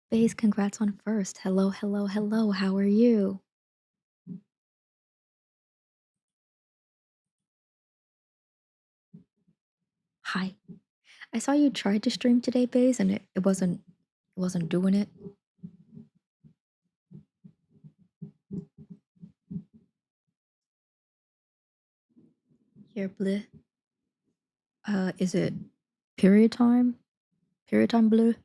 Bays, congrats on first. Hello, hello, hello. How are you? Hi. I saw you tried to stream today, Bays, and it wasn't doing it. Here, bleh. Is it period time? Period time blue?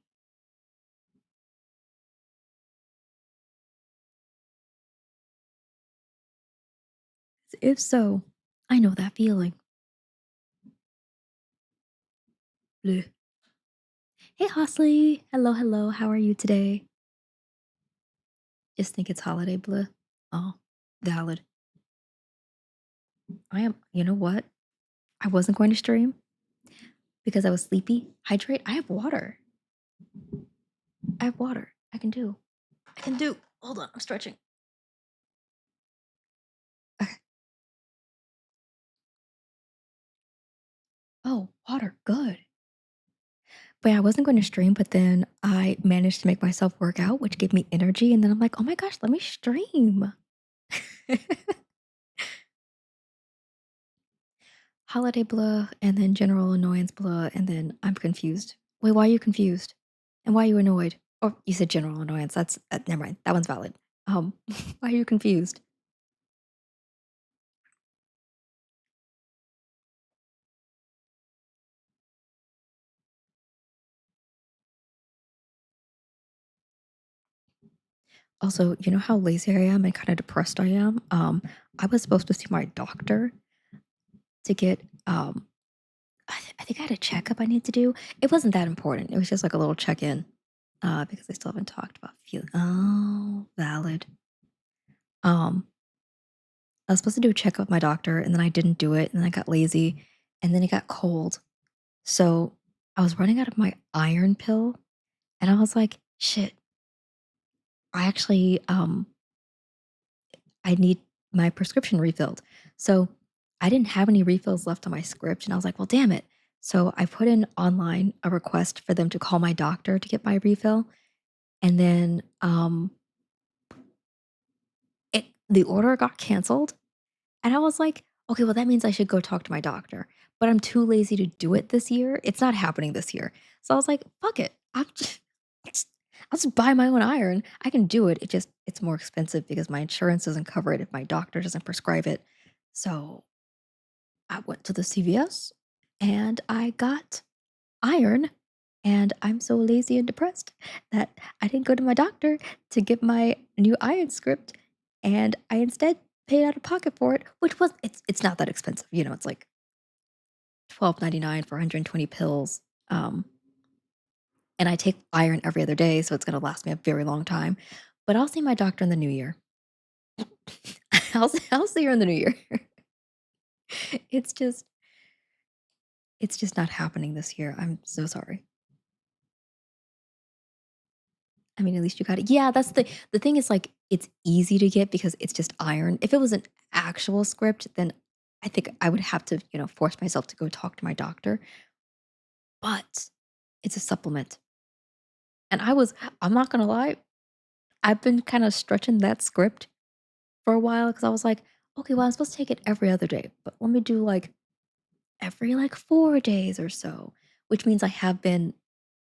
If so, I know that feeling. Bleh. Hey, Hosley. Hello, hello. How are you today? Just think it's holiday bleh. Oh, valid. You know what? I wasn't going to stream because I was sleepy. Hydrate. I have water. I have water. I can do. I can do. Hold on. I'm stretching. Okay. Oh, water. Good. But yeah, I wasn't going to stream, but then I managed to make myself work out, which gave me energy. And then I'm like, oh my gosh, let me stream. Holiday blah, and then general annoyance blah, and then I'm confused. Wait, why are you confused? And why are you annoyed? Or you said general annoyance. That's never mind. That one's valid. Why are you confused? Also, you know how lazy I am and kind of depressed I am? I was supposed to see my doctor to get I think I had a checkup I need to do. It wasn't that important. It was just like a little check in, because I still haven't talked about feeling. Oh, valid. Um, I was supposed to do a checkup with my doctor, and then I didn't do it, and then I got lazy, and then it got cold. So I was running out of my iron pill, and I was like, shit. I actually I need my prescription refilled. So I didn't have any refills left on my script, and I was like, well, damn it. So I put in online a request for them to call my doctor to get my refill. And then the order got canceled. And I was like, okay, well, that means I should go talk to my doctor. But I'm too lazy to do it this year. It's not happening this year. So I was like, fuck it. Just- I'll just buy my own iron. I can do it. It's more expensive because my insurance doesn't cover it if my doctor doesn't prescribe it. So I went to the CVS and I got iron. And I'm so lazy and depressed that I didn't go to my doctor to get my new iron script. And I instead paid out of pocket for it, which was it's not that expensive. You know, it's like 12.99 for 120 pills. Um, and I take iron every other day, so it's gonna last me a very long time. But I'll see my doctor in the new year. I'll see her in the new year. It's just it's just not happening this year. I'm so sorry. I mean, at least you got it. Yeah, that's the thing is, like, it's easy to get because it's just iron. If it was an actual script, then I think I would have to, force myself to go talk to my doctor, but it's a supplement. And I'm not gonna lie, I've been kinda stretching that script for a while because I was like, "Okay, well, I'm supposed to take it every other day, but let me do, like, every, like, 4 days or so," which means I have been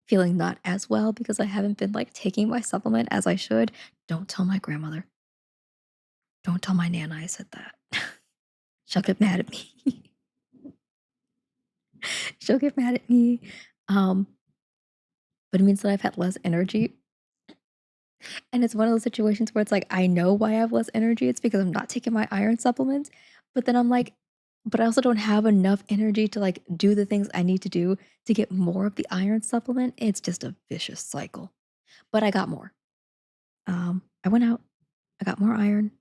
feeling not as well because I haven't been, like, taking my supplement as I should. Don't tell my grandmother. Don't tell my nana I said that. She'll get mad at me. She'll get mad at me. Um, but it means that I've had less energy. And it's one of those situations where it's like, I know why I have less energy. It's because I'm not taking my iron supplements. But then I'm like, but I also don't have enough energy to like do the things I need to do to get more of the iron supplement. It's just a vicious cycle. But I got more. I went out, I got more iron,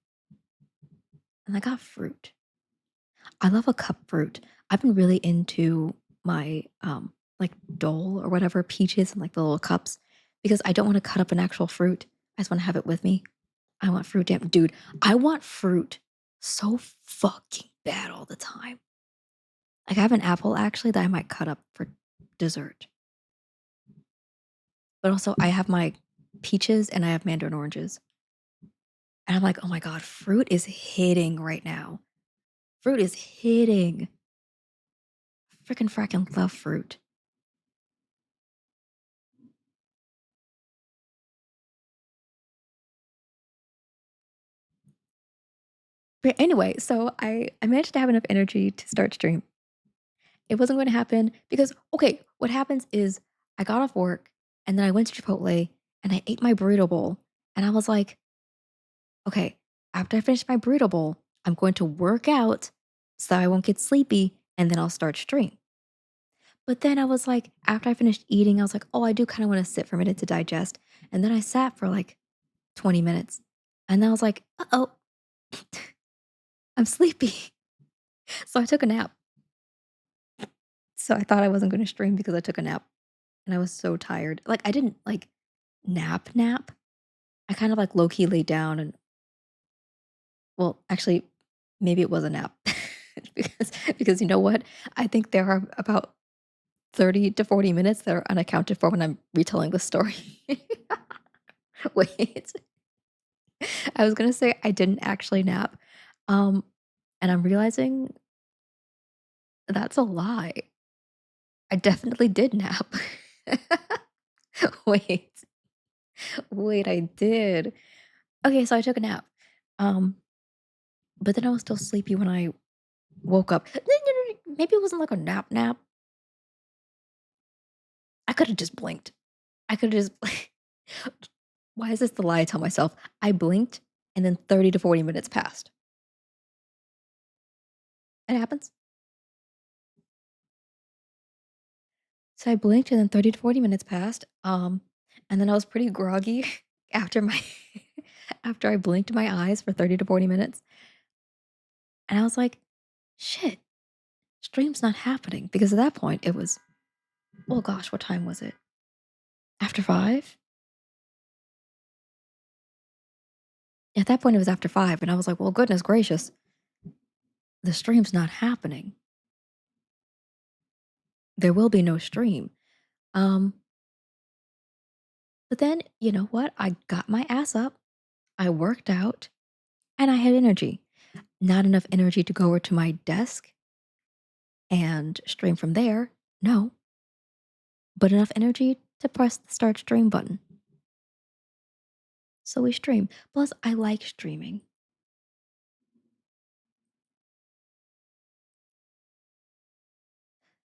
and I got fruit. I love a cup fruit. I've been really into my like Dole or whatever peaches and like the little cups because I don't want to cut up an actual fruit. I just want to have it with me. I want fruit jam. Dude, I want fruit so fucking bad all the time. Like I have an apple actually that I might cut up for dessert. But also I have my peaches and I have mandarin oranges. And I'm like, "Oh my god, fruit is hitting right now. Fruit is hitting." Freaking fracking love fruit. But anyway, so I managed to have enough energy to start stream. It wasn't going to happen because okay, what happens is I got off work and then I went to Chipotle and I ate my burrito bowl and I was like, "Okay, after I finish my burrito bowl, I'm going to work out so I won't get sleepy and then I'll start stream." But then I was like, after I finished eating, I was like, "Oh, I do kind of want to sit for a minute to digest." And then I sat for like 20 minutes. And then I was like, "Uh-oh, I'm sleepy." So I took a nap. So I thought I wasn't gonna stream because I took a nap, and I was so tired. Like, I didn't, like, nap. I kind of, like, low key laid down and well, actually, maybe it was a nap. Because you know what? I think there are about 30 to 40 minutes that are unaccounted for when I'm retelling the story. Wait. I was gonna say I didn't actually nap, um, and I'm realizing that's a lie. I definitely did nap. Wait. Wait, I did. Okay, so I took a nap. Um, but then I was still sleepy when I woke up. Maybe it wasn't like a nap. I could have just blinked. I could have just why is this the lie I tell myself? I blinked and then 30 to 40 minutes passed. It happens. So I blinked and then 30 to 40 minutes passed. And then I was pretty groggy after my after I blinked my eyes for 30 to 40 minutes. And I was like, shit, stream's not happening. Because at that point it was, well gosh, what time was it? After 5? At that point, it was after 5, and I was like, "Well, goodness gracious, the stream's not happening. There will be no stream." Um, but then, you know what? I got my ass up, I worked out, and I had energy. Not enough energy to go over to my desk and stream from there, no, but enough energy to press the start stream button. So we stream. Plus, I like streaming.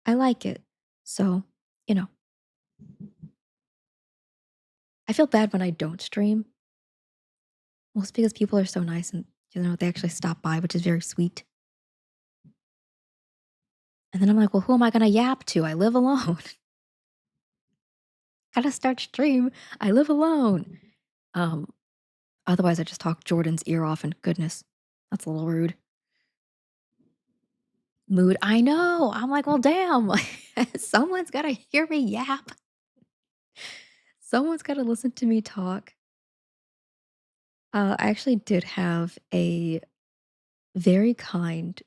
I like it. So, you know, I feel bad when I don't stream. Well, it's because people are so nice and, they actually stop by, which is very sweet. And then I'm like, "Well, who am I gonna yap to? I live alone. Gotta start stream. I live alone." Um, Otherwise, I just talk Jordan's ear off, and goodness, that's a little rude. Mood. I know. I'm like, "Well, damn. Someone's gotta hear me yap. Someone's gotta listen to me talk." I actually did have a very kind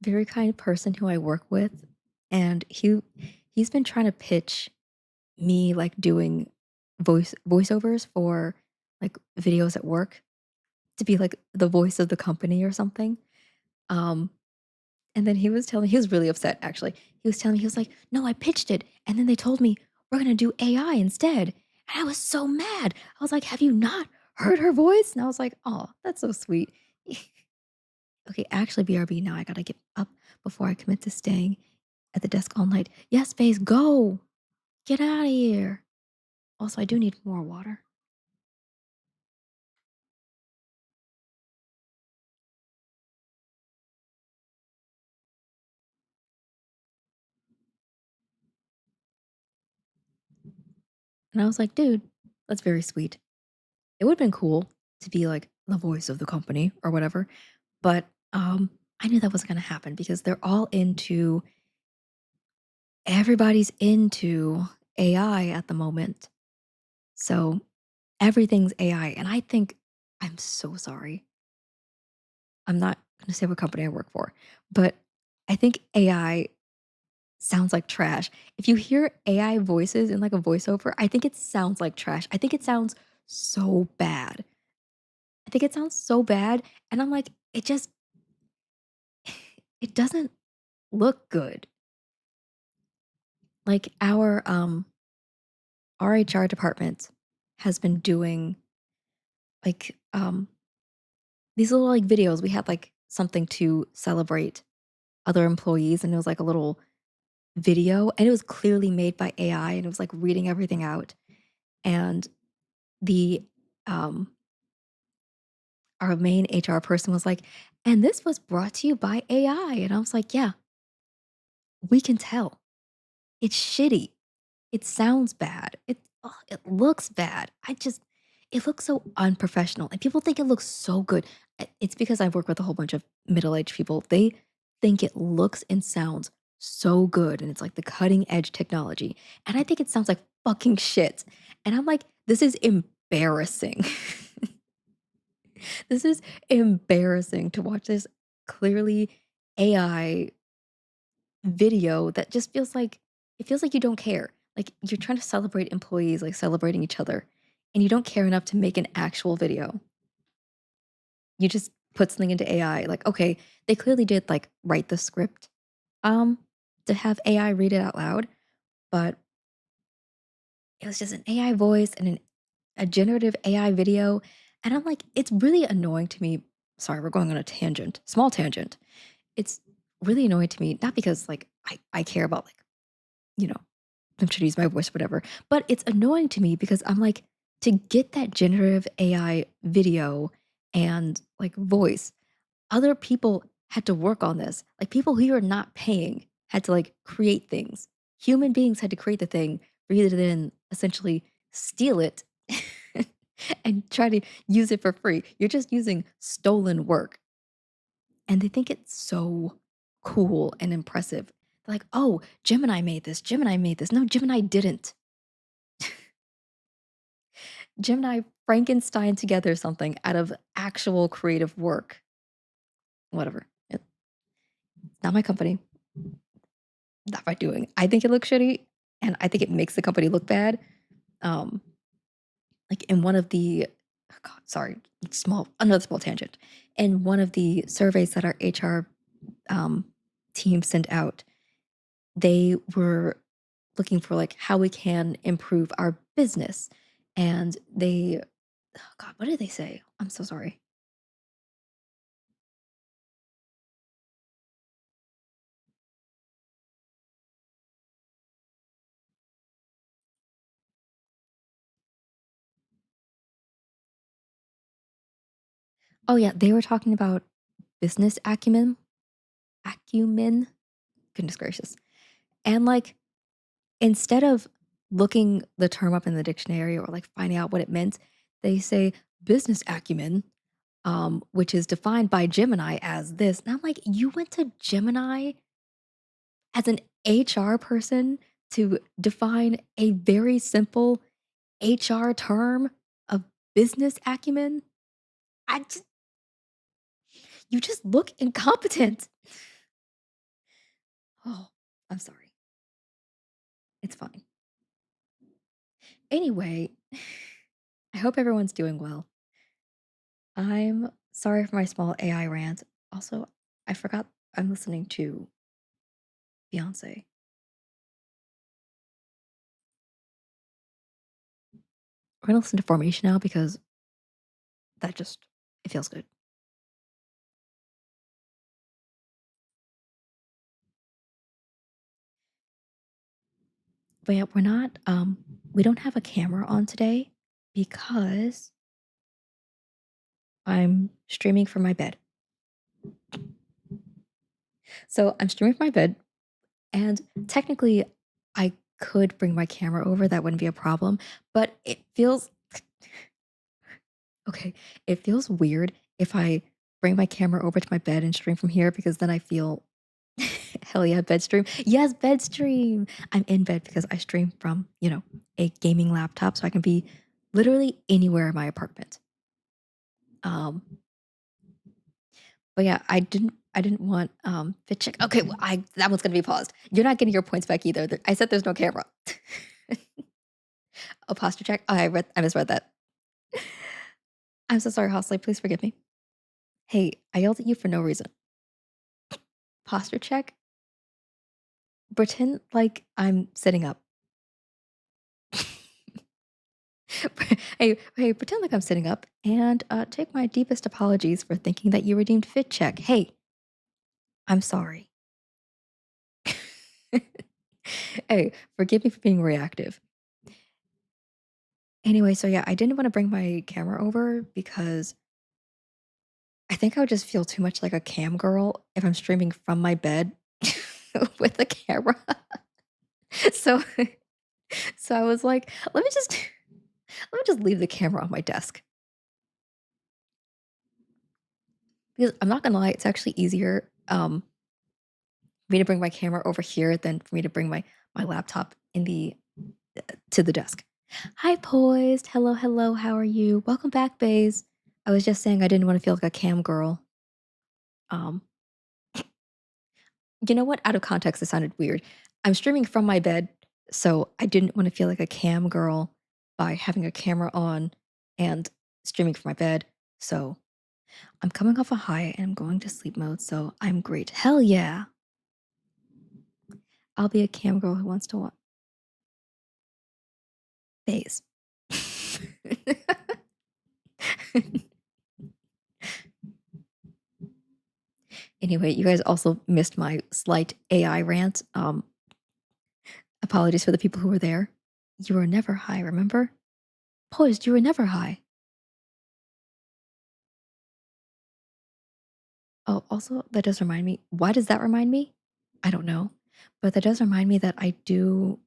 very kind person who I work with, and he's been trying to pitch me, like, doing voiceovers for, like, videos at work to be, like, the voice of the company or something. Um, and then he was really upset, actually. He was telling me, he was like, "No, I pitched it, and then they told me we're gonna do AI instead." And I was so mad. I was like, "Have you not heard her voice?" And I was like, "Oh, that's so sweet." Okay, actually, BRB, now I gotta get up before I commit to staying at the desk all night. Yes, Faze, go! Get out of here. Also, I do need more water. And I was like, dude, that's very sweet. It would have been cool to be like the voice of the company or whatever, but I knew that wasn't going to happen because everybody's into AI at the moment. So everything's AI. And I think, I'm so sorry. I'm not going to say what company I work for, but I think AI sounds like trash. If you hear AI voices in like a voiceover, I think it sounds like trash. I think it sounds so bad. I think it sounds so bad, and I'm like, it just it doesn't look good. Like our HR department has been doing like these little like videos. We had like something to celebrate other employees, and it was like a little video, and it was clearly made by AI, and it was like reading everything out. And the um our main HR person was like, and this was brought to you by AI. And I was like, yeah, we can tell. It's shitty. It sounds bad. It looks bad. It looks so unprofessional. And people think it looks so good. It's because I work with a whole bunch of middle-aged people. They think it looks and sounds so good. And it's like the cutting edge technology. And I think it sounds like fucking shit. And I'm like, this is embarrassing. This is embarrassing to watch this clearly AI video that just feels like it feels like you don't care. Like you're trying to celebrate employees, like celebrating each other, and you don't care enough to make an actual video. You just put something into AI. Like, okay, they clearly did like write the script um to have AI read it out loud, but it was just an AI voice and a generative AI video. And I'm like, it's really annoying to me. Sorry, we're going on a tangent, small tangent. It's really annoying to me, not because like I care about like, you know, I'm trying to use my voice, whatever. But it's annoying to me because I'm like, to get that generative AI video and like voice, other people had to work on this. Like people who are not paying had to like create things. Human beings had to create the thing for you to then essentially steal it and try to use it for free. You're just using stolen work. And they think it's so cool and impressive. They're like, oh, Gemini made this. Gemini made this. No, Gemini didn't. Gemini Frankenstein together something out of actual creative work. Whatever. It's not my company. Not my doing. I think it looks shitty and I think it makes the company look bad. Um, like in one of the oh God, sorry, another small tangent. In one of the surveys that our HR um, team sent out, they were looking for like how we can improve our business. And they oh God, what did they say? I'm so sorry. Oh yeah, they were talking about business acumen, goodness gracious. And like instead of looking the term up in the dictionary or like finding out what it meant, they say business acumen, which is defined by Gemini as this. And I'm like, you went to Gemini as an HR person to define a very simple HR term of business acumen? I just, you just look incompetent. Oh, I'm sorry. It's fine. Anyway, I hope everyone's doing well. I'm sorry for my small AI rant. Also, I forgot I'm listening to Beyonce. We're gonna listen to Formation now because that just it feels good. But yeah, we don't have a camera on today because I'm streaming from my bed. So I'm streaming from my bed, and technically I could bring my camera over, that wouldn't be a problem, but it feels okay, it feels weird if I bring my camera over to my bed and stream from here because then I feel hell yeah, bed stream. Yes, bed stream. I'm in bed because I stream from, a gaming laptop so I can be literally anywhere in my apartment. Um, but yeah, I didn't I didn't want fit check. Okay, well, I that one's gonna be paused. You're not getting your points back either. I said there's no camera. A posture check. Oh, I misread that. I'm so sorry, Hosley. Please forgive me. Hey, I yelled at you for no reason. Posture check. Pretend like I'm sitting up. Hey, pretend like I'm sitting up and take my deepest apologies for thinking that you redeemed fit check. Hey, I'm sorry. Hey, forgive me for being reactive. Anyway, so yeah, I didn't want to bring my camera over because I think I would just feel too much like a cam girl if I'm streaming from my bed with a camera. So so I was like, let me just leave the camera on my desk. Because I'm not gonna lie, it's actually easier for me to bring my camera over here than for me to bring my laptop in the to the desk. Hi, Poised. Hello, hello. How are you? Welcome back, Bays. I was just saying I didn't want to feel like a cam girl. Um, you know what? Out of context, it sounded weird. I'm streaming from my bed, so I didn't want to feel like a cam girl by having a camera on and streaming from my bed. So I'm coming off a high and I'm going to sleep mode, so I'm great. Hell yeah. I'll be a cam girl who wants to watch Bays. Anyway, you guys also missed my slight AI rant. Apologies for the people who were there. You were never high, remember? Poised, you were never high. Oh, also, that does remind me. Why does that remind me? I don't know. But that does remind me that I do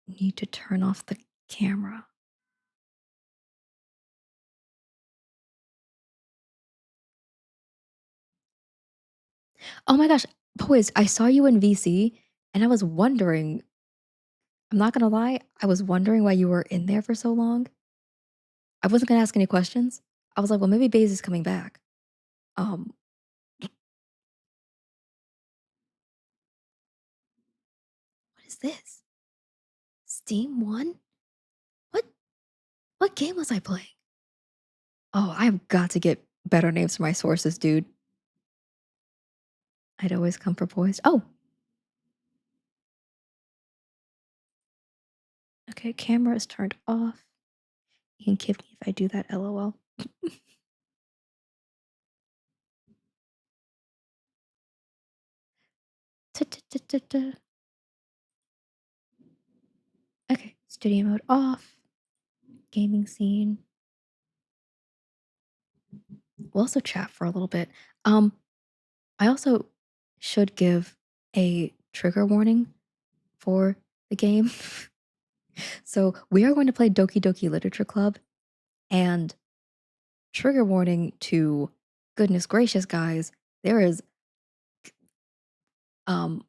need to turn off the camera. Oh my gosh, Poised, I saw you in VC and I was wondering, I'm not gonna lie, I was wondering why you were in there for so long. I wasn't gonna ask any questions. I was like, well, maybe Baze is coming back. Um, what is this? Steam One? What what game was I playing? Oh, I've got to get better names for my sources, dude. I'd always come for poised. Oh, okay, camera is turned off. You can kick me if I do that, lol. Okay, studio mode off. Gaming scene. We'll also chat for a little bit. I also should give a trigger warning for the game. So we are going to play Doki Doki Literature Club, and trigger warning to goodness gracious, guys, there is um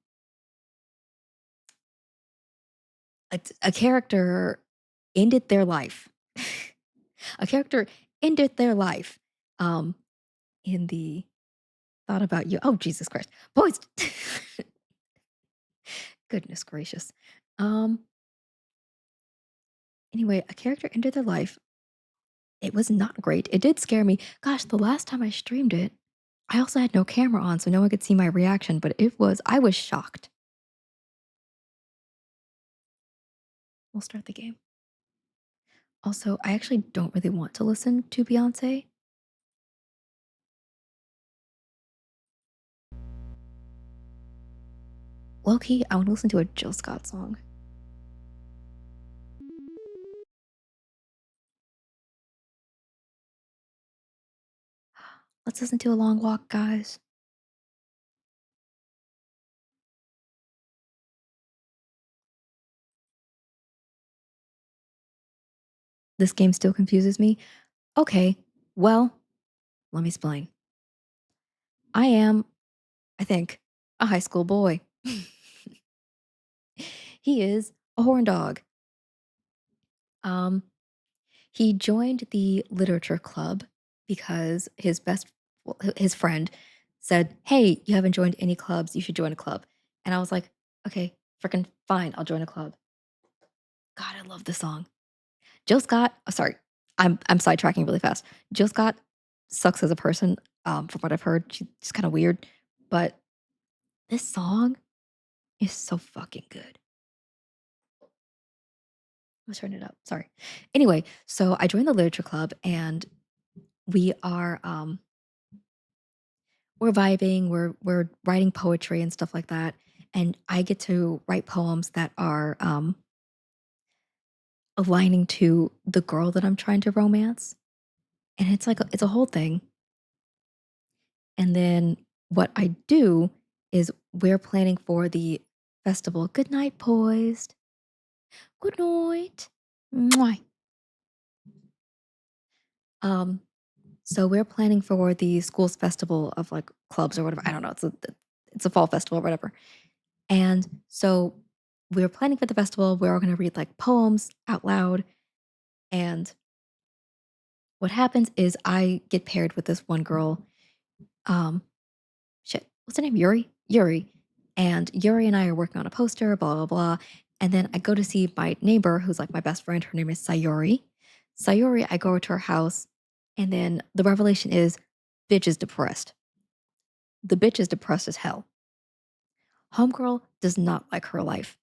a character ended their life. A character ended their life um in the thought about you. Oh Jesus Christ. Boys. Goodness gracious. Um anyway, a character ended their life. It was not great. It did scare me. Gosh, the last time I streamed it, I also had no camera on, so no one could see my reaction, but I was shocked. We'll start the game. Also, I actually don't really want to listen to Beyonce. Low-key, I want to listen to a Jill Scott song. Let's listen to A Long Walk, guys. This game still confuses me. Okay, well, let me explain. I am, I think, a high school boy. He is a horn dog. Um, he joined the literature club because his friend said, "Hey, you haven't joined any clubs. You should join a club." And I was like, "Okay, freaking fine. I'll join a club." God, I love this song. Jill Scott, oh, sorry, I'm sidetracking really fast. Jill Scott sucks as a person, from what I've heard. She's kind of weird, but this song is so fucking good. Let's turn it up. Sorry. Anyway, so I joined the literature club and we are we're vibing, we're writing poetry and stuff like that. And I get to write poems that are aligning to the girl that I'm trying to romance. And it's like it's a whole thing. And then what I do is we're planning for the festival. Good night, poised. Good night. Mwah. Um, so we're planning for the school's festival of like clubs or whatever. I don't know. It's a fall festival or whatever. And so we're planning for the festival. We're all going to read like poems out loud. And what happens is I get paired with this one girl. Um, shit, what's her name? Yuri? Yuri. And Yuri and I are working on a poster, blah, blah, blah. And then I go to see my neighbor, who's like my best friend. Her name is Sayori. Sayori, I go over to her house, and then the revelation is bitch is depressed. The bitch is depressed as hell. Homegirl does not like her life.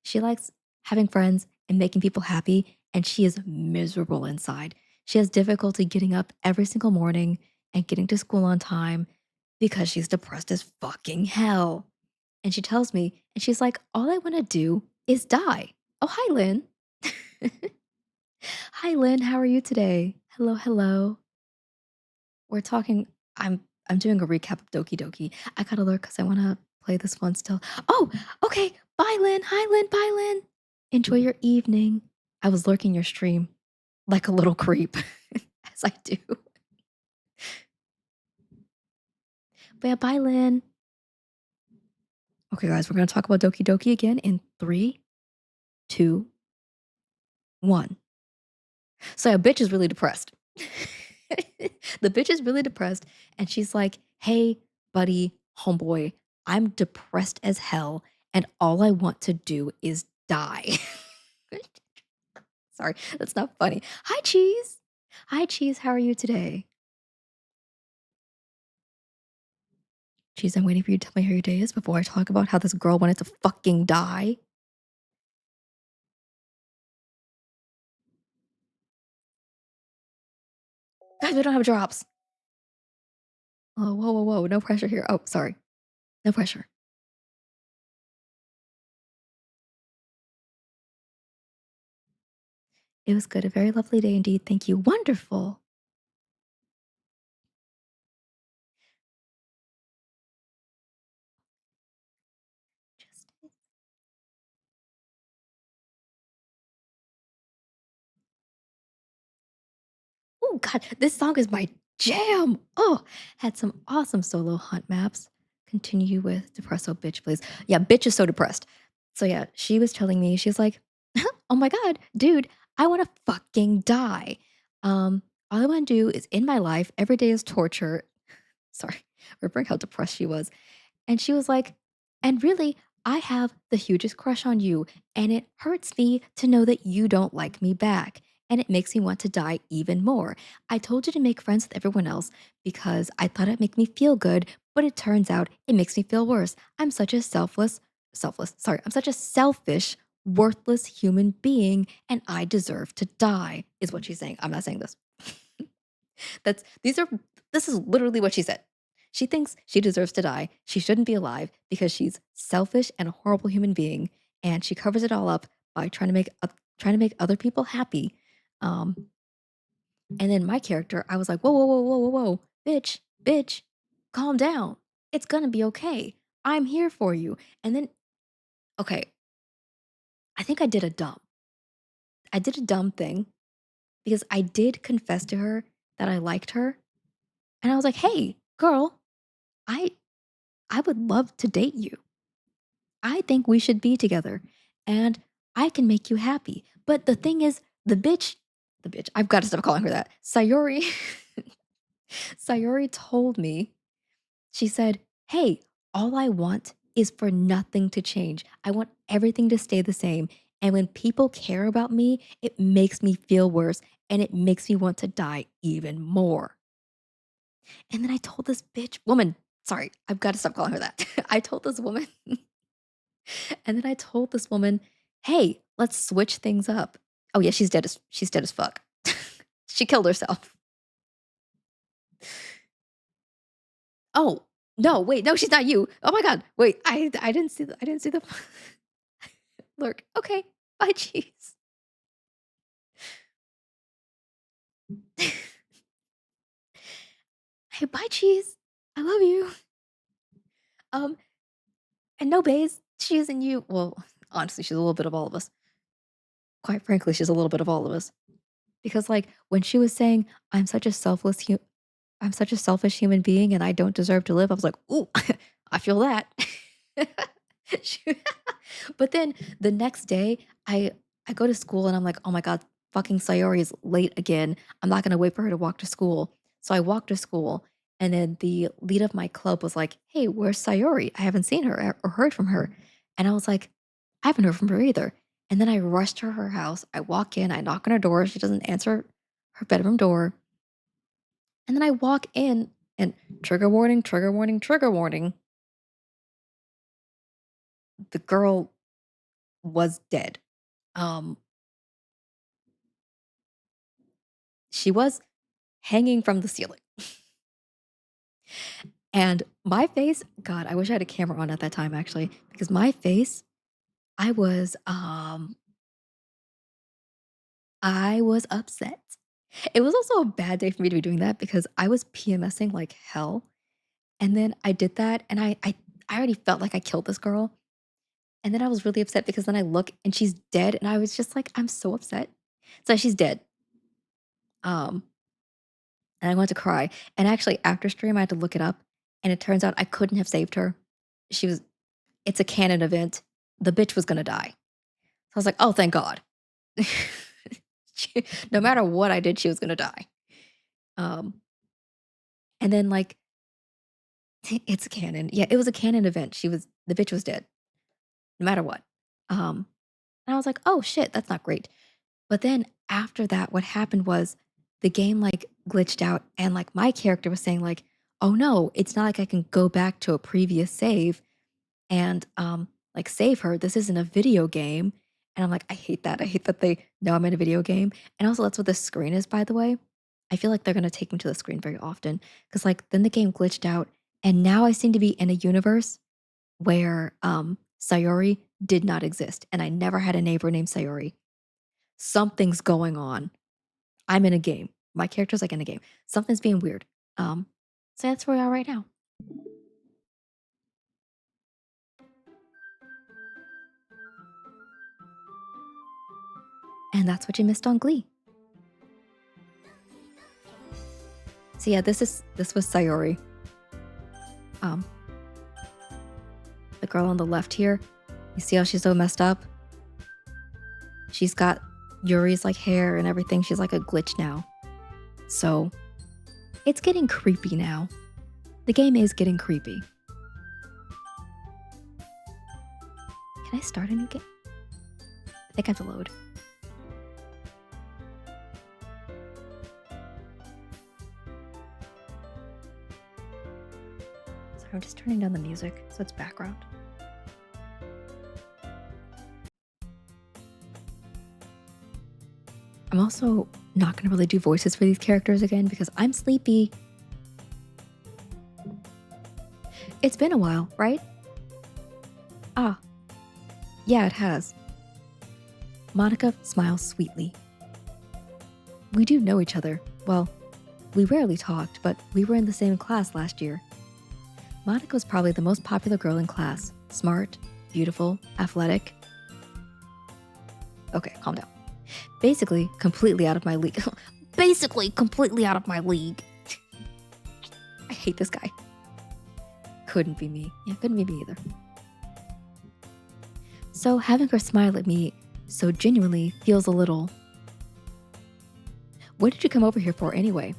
She likes having friends and making people happy, and she is miserable inside. She has difficulty getting up every single morning and getting to school on time because she's depressed as fucking hell. And she tells me, and she's like, all I want to do is die. Oh, hi, Lynn. Hi, Lynn. How are you today? Hello, hello. We're talking. I'm doing a recap of Doki Doki. I gotta lurk because I want to play this one still. Oh, okay. Bye, Lynn. Hi, Lynn. Bye, Lynn. Enjoy your evening. I was lurking your stream like a little creep, as I do. But yeah, bye, Lynn. Okay, guys, we're gonna talk about Doki Doki again in 3, 2, 1. So yeah, bitch is really depressed. The bitch is really depressed, and she's like, "Hey, buddy, homeboy, I'm depressed as hell, and all I want to do is die." Sorry, that's not funny. Hi, Cheese. Hi, Cheese. How are you today? Cheese, I'm waiting for you to tell me how your day is before I talk about how this girl wanted to fucking die. Guys, we don't have drops. Oh, whoa, whoa, whoa. No pressure here. Oh, sorry. No pressure. It was good. A very lovely day indeed. Thank you. Wonderful. Just oh god, this song is my jam. Oh, had some awesome solo hunt maps. Continue with Depresso Bitch, please. Yeah, bitch is so depressed. So yeah, she was telling me, she's like, oh my god, dude, I want to fucking die. All I want to do is in my life, every day is torture. Sorry, remembering how depressed she was. And she was like, and really, I have the hugest crush on you, and it hurts me to know that you don't like me back. And it makes me want to die even more. I told you to make friends with everyone else because I thought it'd make me feel good, but it turns out it makes me feel worse. I'm such a I'm such a selfish, worthless human being, and I deserve to die, is what she's saying. I'm not saying this. That's these are this is literally what she said. She thinks she deserves to die. She shouldn't be alive because she's selfish and a horrible human being, and she covers it all up by trying to make other people happy. Um, and then my character, I was like, whoa, whoa, whoa, whoa, whoa, whoa, bitch, bitch, calm down. It's gonna be okay. I'm here for you. And then, okay, I think I did a dumb thing because I did confess to her that I liked her, and I was like, hey, girl, I I would love to date you. I think we should be together and I can make you happy. But the thing is, the bitch, I've got to stop calling her that. Sayori, Sayori told me She said, "Hey, all I want is for nothing to change. I want everything to stay the same. And when people care about me, it makes me feel worse and it makes me want to die even more." And then I told this bitch woman, sorry, I've got to stop calling her that. I told this woman, and then I told this woman, "Hey, let's switch things up." Oh yeah, she's dead as fuck. She killed herself. Oh, no, wait, no, she's not you. Oh my god. Wait, I didn't see the lurk. Okay. Bye, cheese. Hey, bye, cheese. I love you. Um, and no bays, she isn't you. Well, honestly, she's a little bit of all of us. Quite frankly, she's a little bit of all of us. Because like when she was saying, I'm such a selfish human being and I don't deserve to live," I was like, "Ooh, I feel that." She but then the next day, I go to school and I'm like, "Oh my god, fucking Sayori is late again. I'm not gonna wait for her to walk to school." So I walk to school, and then the lead of my club was like, "Hey, where's Sayori? I haven't seen her or heard from her." And I was like, "I haven't heard from her either." And then I rush to her house. I walk in, I knock on her door. She doesn't answer her bedroom door. And then I walk in and trigger warning, trigger warning, trigger warning. The girl was dead. Um, she was hanging from the ceiling. And my face, God, I wish I had a camera on at that time actually, because my face, I was I was upset. It was also a bad day for me to be doing that because I was PMSing like hell. And then I did that and I already felt like I killed this girl. And then I was really upset because then I look and she's dead and I was just like, I'm so upset. So she's dead. Um, and I went to cry. And actually after stream I had to look it up and it turns out I couldn't have saved her. She was it's a canon event. The bitch was gonna die. So I was like, oh thank God. No matter what I did, she was gonna die. Um, and then like it's a canon. Yeah, it was a canon event. The bitch was dead, no matter what. Um, and I was like, oh shit, that's not great. But then after that, what happened was the game like glitched out and like my character was saying like, "Oh no, it's not like I can go back to a previous save and like save her. This isn't a video game." And I'm like, "I hate that. I hate that they know I'm in a video game." And also that's what this screen is, by the way. I feel like they're going to take me to the screen very often cuz like then the game glitched out and now I seem to be in a universe where Sayori did not exist and I never had a neighbor named Sayori. Something's going on. I'm in a game. My character's like in a game. Something's being weird. Um, so that's where we are right now. And that's what you missed on Glee. So yeah, this was Sayori. Um, the girl on the left here. You see how she's so messed up? She's got Yuri's like hair and everything. She's like a glitch now. So it's getting creepy now. The game is getting creepy. Can I start a new game? I think I have to load. Sorry, I'm just turning down the music so it's background. I'm also not going to really do voices for these characters again because I'm sleepy. It's been a while, right? Ah, yeah, it has. Monica smiles sweetly. We do know each other. Well, we rarely talked, but we were in the same class last year. Monica was probably the most popular girl in class. Smart, beautiful, athletic. Okay, calm down. Basically, completely out of my league. Basically, completely out of my league. I hate this guy. Couldn't be me. Yeah, couldn't be me either. So having her smile at me so genuinely feels a little... What did you come over here for anyway?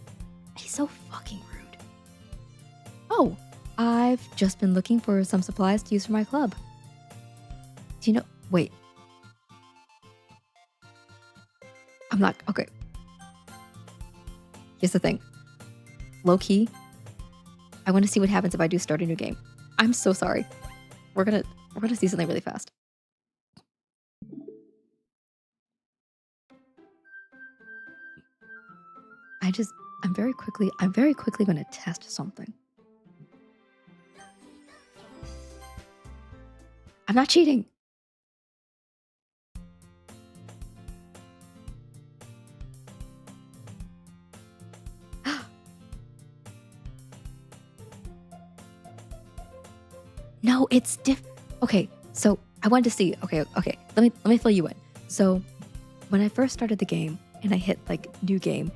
He's so fucking rude. Oh, I've just been looking for some supplies to use for my club. Do you know? Wait, I'm not. Okay, here's the thing. Low key, I want to see what happens if I do start a new game. I'm so sorry. We're gonna we're gonna see something really fast. I just I'm very quickly gonna test something. I'm not cheating. No, it's okay, so I wanted to see. Okay. Let me fill you in. So when I first started the game and I hit like new game,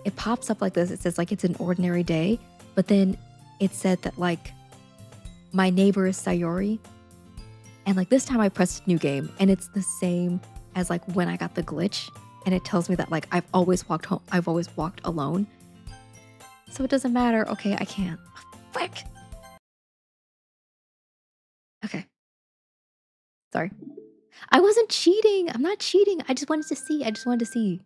it pops up like this. It says like it's an ordinary day, but then it said that like my neighbor is Sayori, and like this time I pressed new game, and it's the same as like when I got the glitch, and it tells me that like I've always walked home. I've always walked alone, so it doesn't matter. Okay, I can't. Frick. Okay, sorry. I wasn't cheating. I'm not cheating. I just wanted to see. I just wanted to see.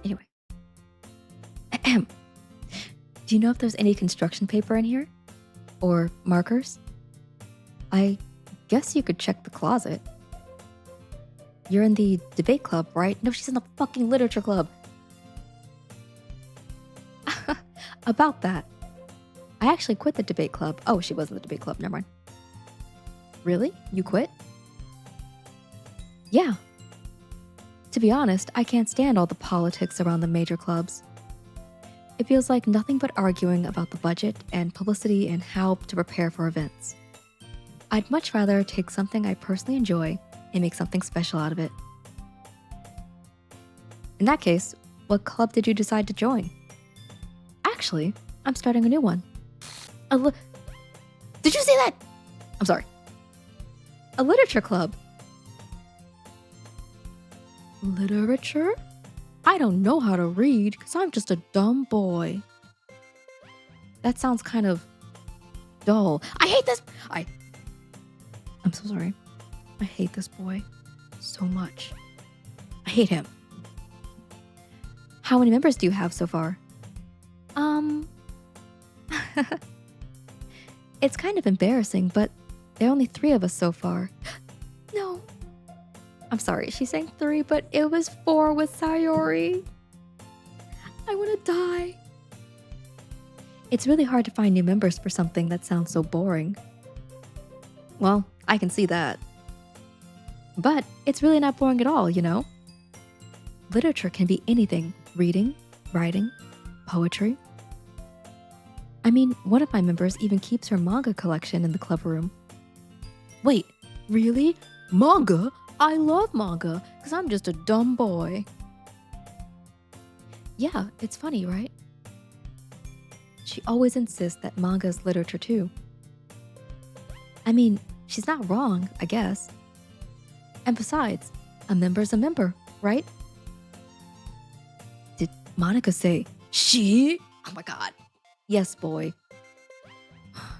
Anyway, do you know if there's any construction paper in here or markers? I guess you could check the closet. You're in the debate club, right? No, she's in the fucking literature club. About that, I actually quit the debate club. Oh, she was in the debate club. Never mind. Really? You quit? Yeah. To be honest, I can't stand all the politics around the major clubs. It feels like nothing but arguing about the budget and publicity and how to prepare for events. I'd much rather take something I personally enjoy and make something special out of it. In that case, what club did you decide to join? Actually, I'm starting a new one. Did you see that? I'm sorry. A literature club. Literature? I don't know how to read because I'm just a dumb boy. That sounds kind of dull. I hate this. I'm so sorry. I hate this boy so much. I hate him. How many members do you have so far? It's kind of embarrassing, but there are only 3 of us so far. No. I'm sorry, she's saying 3, but it was 4 with Sayori. I want to die. It's really hard to find new members for something that sounds so boring. Well, I can see that. But it's really not boring at all, you know? Literature can be anything: reading, writing, poetry. I mean, one of my members even keeps her manga collection in the club room. Wait, really? Manga? I love manga because I'm just a dumb boy. Yeah, it's funny, right? She always insists that manga is literature too. I mean, she's not wrong, I guess. And besides, a member's a member, right? Did Monica say she? Oh my god. Yes, boy.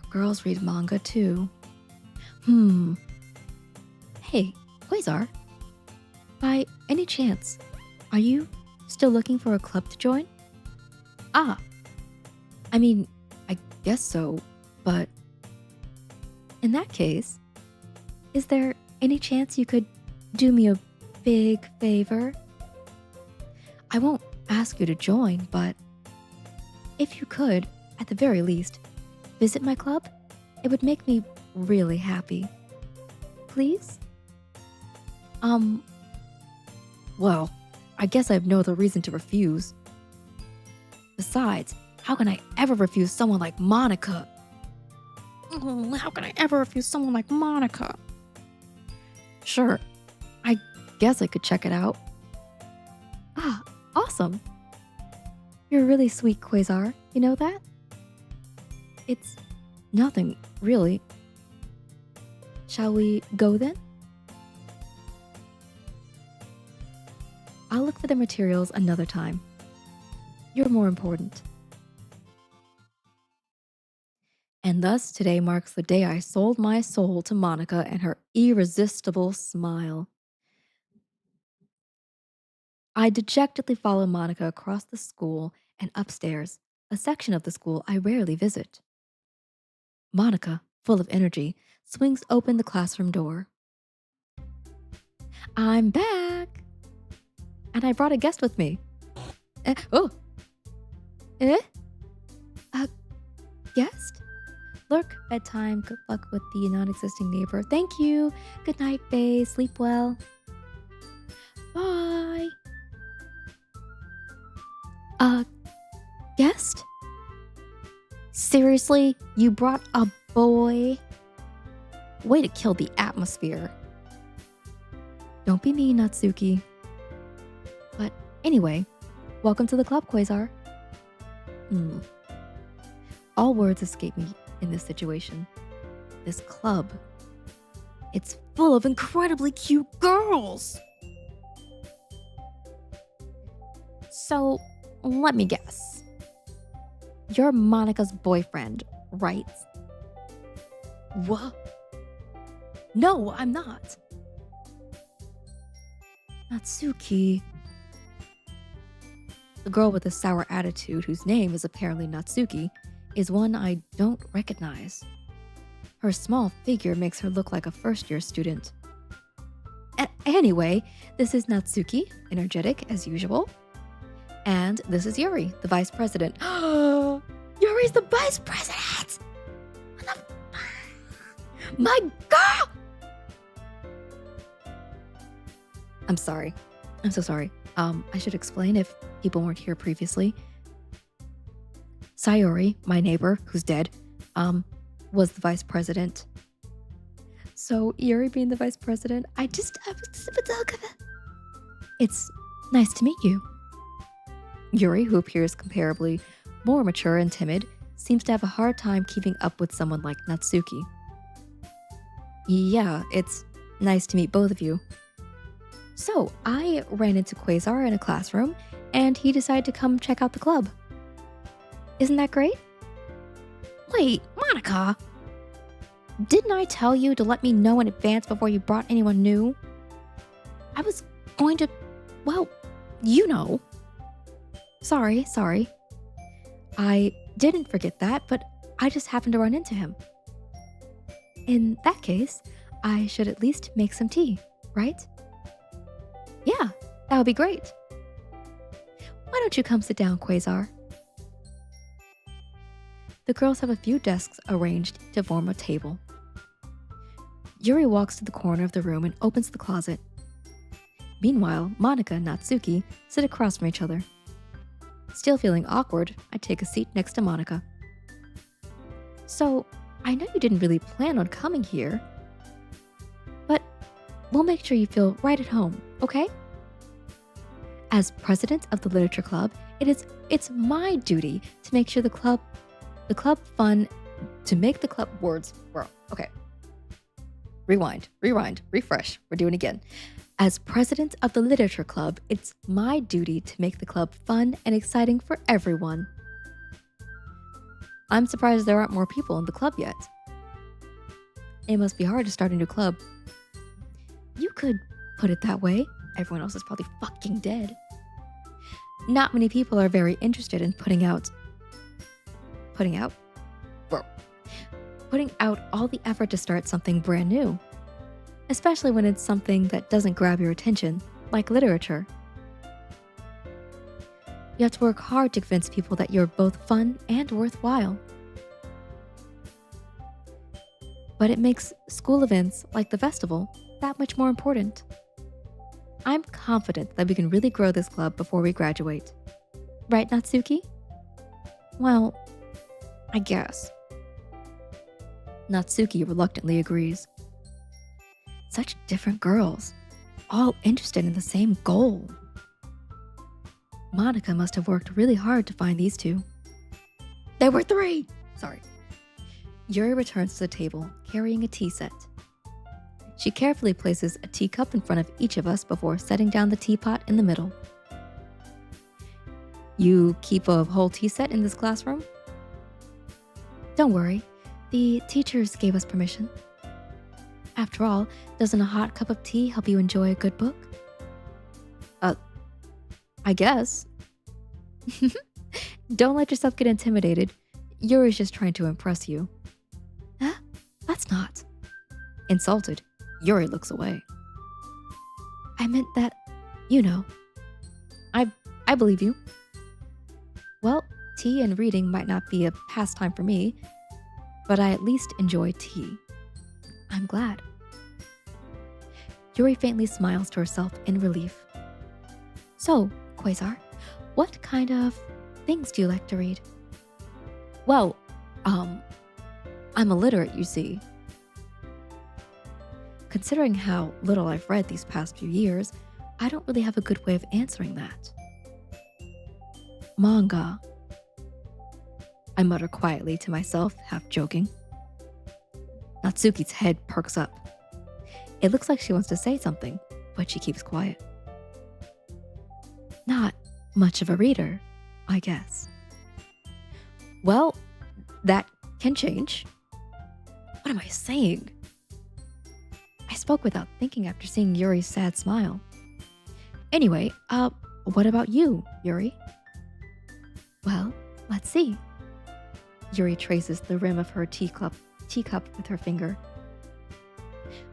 Girls read manga too. Hey, Quasar. By any chance, are you still looking for a club to join? Ah, I mean, I guess so, but in that case, is there any chance you could do me a big favor? I won't ask you to join, but if you could, at the very least, visit my club, it would make me really happy. Please? Well, I guess I have no other reason to refuse. Besides, how can I ever refuse someone like Monica? How can I ever refuse someone like Monica? Sure, I guess I could check it out. Ah, awesome. You're a really sweet, Quasar. You know that? It's nothing, really. Shall we go then? I'll look for the materials another time. You're more important. And thus, today marks the day I sold my soul to Monica and her irresistible smile. I dejectedly follow Monica across the school and upstairs, a section of the school I rarely visit. Monica, full of energy, swings open the classroom door. I'm back! And I brought a guest with me. Oh! Eh? A guest? Lurk, bedtime, good luck with the non-existing neighbor. Thank you. Good night, bae. Sleep well. Bye. A guest? Seriously? You brought a boy? Way to kill the atmosphere. Don't be mean, Natsuki. But anyway, welcome to the club, Quasar. All words escape me in this situation. This club. It's full of incredibly cute girls. So, let me guess. You're Monica's boyfriend, right? What? No, I'm not. Natsuki. The girl with the sour attitude, whose name is apparently Natsuki, is one I don't recognize. Her small figure makes her look like a first-year student. Anyway, this is Natsuki, energetic as usual. And this is Yuri, the vice president. Yuri's the vice president! My God! I'm sorry. I'm so sorry. I should explain if people weren't here previously. Sayori, my neighbor, who's dead, was the vice president. So Yuri being the vice president, it's nice to meet you. Yuri, who appears comparably more mature and timid, seems to have a hard time keeping up with someone like Natsuki. Yeah, it's nice to meet both of you. So, I ran into Quasar in a classroom, and he decided to come check out the club. Isn't that great? Wait, Monica! Didn't I tell you to let me know in advance before you brought anyone new? I was going to, well, you know. Sorry. I didn't forget that, but I just happened to run into him. In that case, I should at least make some tea, right? Yeah, that would be great. Why don't you come sit down, Quasar? The girls have a few desks arranged to form a table. Yuri walks to the corner of the room and opens the closet. Meanwhile, Monica and Natsuki sit across from each other. Still feeling awkward, I take a seat next to Monica. So, I know you didn't really plan on coming here, but we'll make sure you feel right at home, okay? As president of the literature club, it's my duty to make sure the club fun, to make the club words, bro, okay. Rewind, refresh, we're doing it again. As president of the literature club, it's my duty to make the club fun and exciting for everyone. I'm surprised there aren't more people in the club yet. It must be hard to start a new club. You could put it that way. Everyone else is probably fucking dead. Not many people are very interested in putting out all the effort to start something brand new. Especially when it's something that doesn't grab your attention, like literature. You have to work hard to convince people that you're both fun and worthwhile. But it makes school events like the festival that much more important. I'm confident that we can really grow this club before we graduate. Right, Natsuki? Well, I guess. Natsuki reluctantly agrees. Such different girls, all interested in the same goal. Monica must have worked really hard to find these two. There were three! Sorry. Yuri returns to the table, carrying a tea set. She carefully places a teacup in front of each of us before setting down the teapot in the middle. You keep a whole tea set in this classroom? Don't worry, the teachers gave us permission. After all, doesn't a hot cup of tea help you enjoy a good book? Uh, I guess. Don't let yourself get intimidated. Yuri's just trying to impress you. Huh? That's not. Insulted, Yuri looks away. I meant that, you know. I believe you. Well, tea and reading might not be a pastime for me, but I at least enjoy tea. I'm glad. Yuri faintly smiles to herself in relief. So, Quasar, what kind of things do you like to read? Well, I'm illiterate, you see. Considering how little I've read these past few years, I don't really have a good way of answering that. Manga. I mutter quietly to myself, half joking. Natsuki's head perks up. It looks like she wants to say something, but she keeps quiet. Not much of a reader, I guess. Well, that can change. What am I saying? I spoke without thinking after seeing Yuri's sad smile. Anyway, what about you, Yuri? Well, let's see. Yuri traces the rim of her teacup with her finger.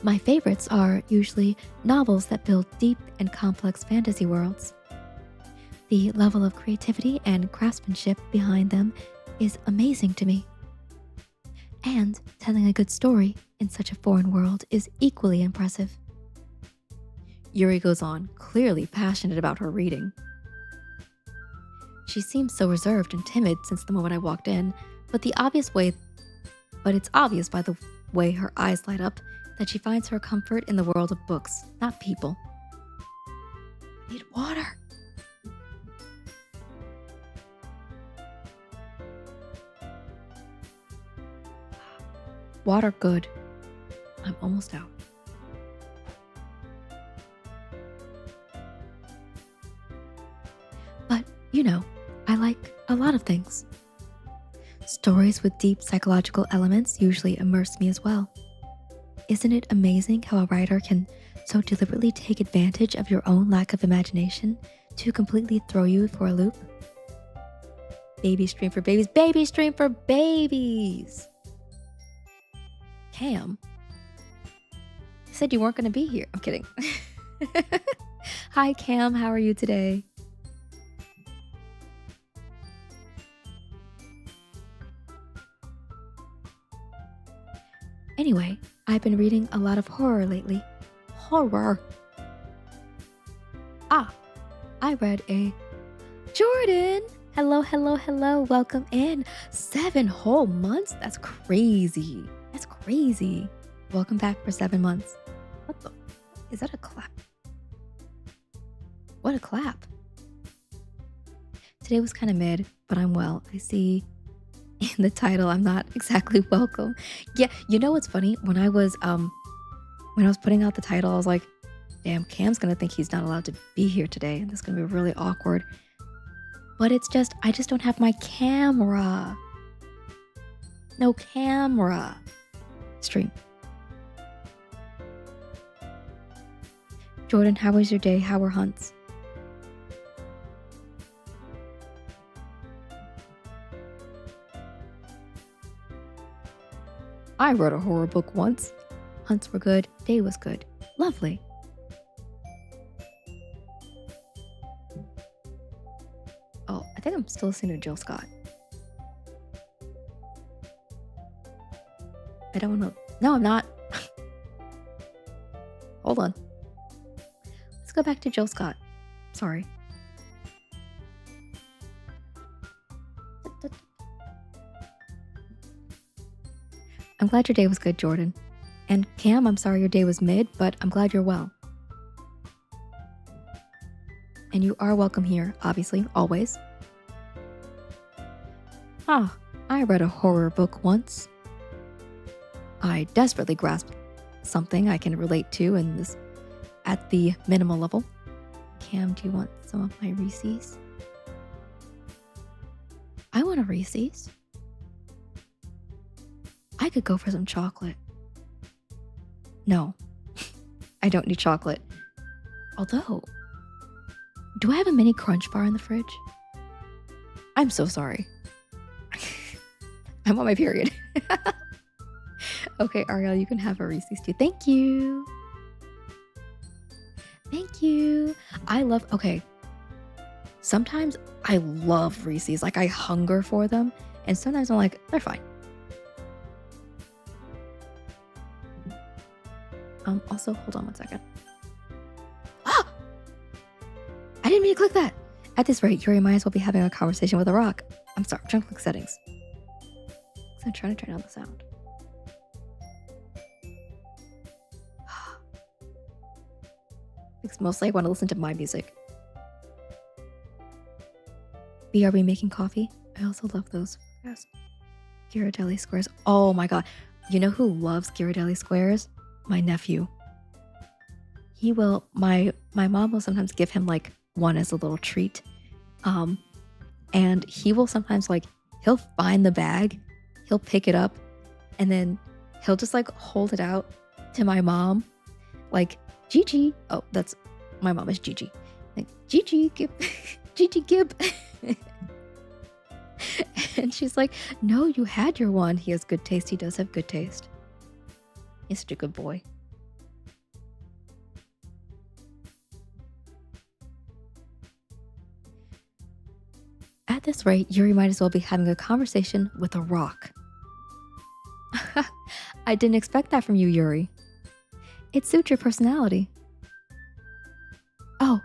My favorites are usually novels that build deep and complex fantasy worlds. The level of creativity and craftsmanship behind them is amazing to me. And telling a good story in such a foreign world is equally impressive. Yuri goes on, clearly passionate about her reading. She seems so reserved and timid since the moment I walked in, but it's obvious by the way her eyes light up that she finds her comfort in the world of books, not people. Need water. Water good. I'm almost out. But, you know, I like a lot of things. Stories with deep psychological elements usually immerse me as well. Isn't it amazing how a writer can so deliberately take advantage of your own lack of imagination to completely throw you for a loop? Baby stream for babies, baby stream for babies! Cam? You said you weren't going to be here. I'm kidding. Hi, Cam. How are you today? Anyway, I've been reading a lot of horror lately. Horror. I read a... Jordan! Hello, hello, hello. Welcome in. 7 whole months? That's crazy. That's crazy. Welcome back for 7 months. What the... Is that a clap? What a clap. Today was kind of mid, but I'm well. I see in the title I'm not exactly welcome. Yeah, you know what's funny? When I was putting out the title, I was like, damn, Cam's gonna think he's not allowed to be here today, and this is gonna be really awkward. But it's just, I just don't have my camera. No camera. Stream. Jordan, how was your day? How were hunts? I wrote a horror book once. Hunts were good. Day was good. Lovely. Oh, I think I'm still listening to Jill Scott. I don't know. No, I'm not. Hold on. Let's go back to Jill Scott. Sorry. I'm glad your day was good, Jordan. And Cam, I'm sorry your day was mid, but I'm glad you're well. And you are welcome here, obviously, always. I read a horror book once. I desperately grasped something I can relate to in this at the minimal level. Cam, do you want some of my Reese's? I want a Reese's. I could go for some chocolate. No, I don't need chocolate. Although, do I have a mini Crunch bar in the fridge? I'm so sorry. I'm on my period. Okay, Ariel, you can have a Reese's too. Thank you. Thank you. Okay. Sometimes I love Reese's. Like, I hunger for them. And sometimes I'm like, they're fine. Also, hold on one second. Ah! I didn't mean to click that. At this rate, Yuri might as well be having a conversation with a rock. I'm sorry, I'm trying to click settings. So I'm trying to turn down the sound. Because mostly I want to listen to my music. BRB making coffee. I also love those. Yes. Ghirardelli squares. Oh my god. You know who loves Ghirardelli squares? My nephew. He will. My mom will sometimes give him like one as a little treat. And he will sometimes he'll find the bag, he'll pick it up, and then he'll just hold it out to my mom, like, Gigi. Oh, that's my mom is Gigi. Like, Gigi, give Gigi Gib. And she's like, no, you had your one. He has good taste. He does have good taste. He's such a good boy. At this rate, Yuri might as well be having a conversation with a rock. I didn't expect that from you, Yuri. It suits your personality. Oh,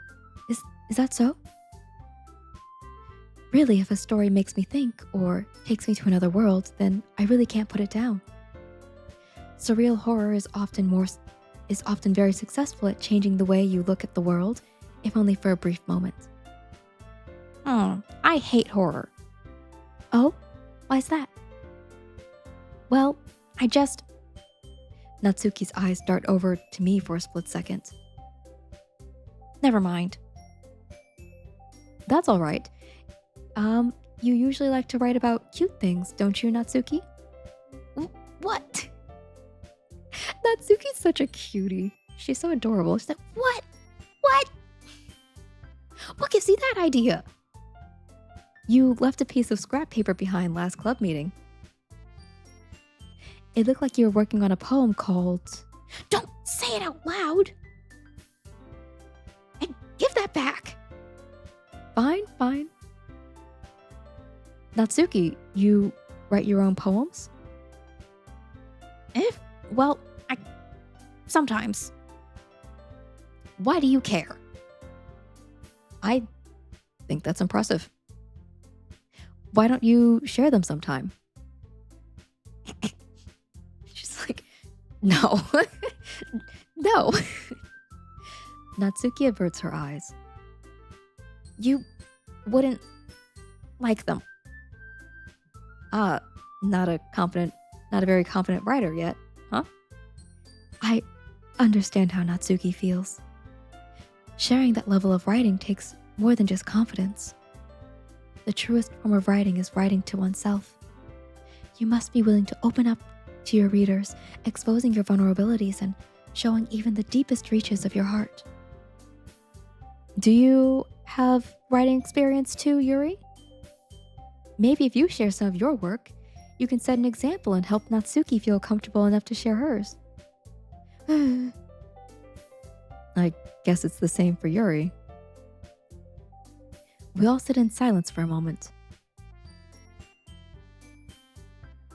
is that so? Really, if a story makes me think or takes me to another world, then I really can't put it down. Surreal horror is often very successful at changing the way you look at the world, if only for a brief moment. I hate horror. Oh, why's that? Well, Natsuki's eyes dart over to me for a split second. Never mind. That's all right. You usually like to write about cute things, don't you, Natsuki? What? Natsuki's such a cutie. She's so adorable. She's like, what? What? What gives you that idea? You left a piece of scrap paper behind last club meeting. It looked like you were working on a poem called... Don't say it out loud! And give that back! Fine. Natsuki, you write your own poems? Well, sometimes. Why do you care? I think that's impressive. Why don't you share them sometime? She's like, no. No. Natsuki averts her eyes. You wouldn't like them. Not a very confident writer yet, huh? I understand how Natsuki feels. Sharing that level of writing takes more than just confidence. The truest form of writing is writing to oneself. You must be willing to open up to your readers, exposing your vulnerabilities and showing even the deepest reaches of your heart. Do you have writing experience too, Yuri? Maybe if you share some of your work, you can set an example and help Natsuki feel comfortable enough to share hers. I guess it's the same for Yuri. We all sit in silence for a moment.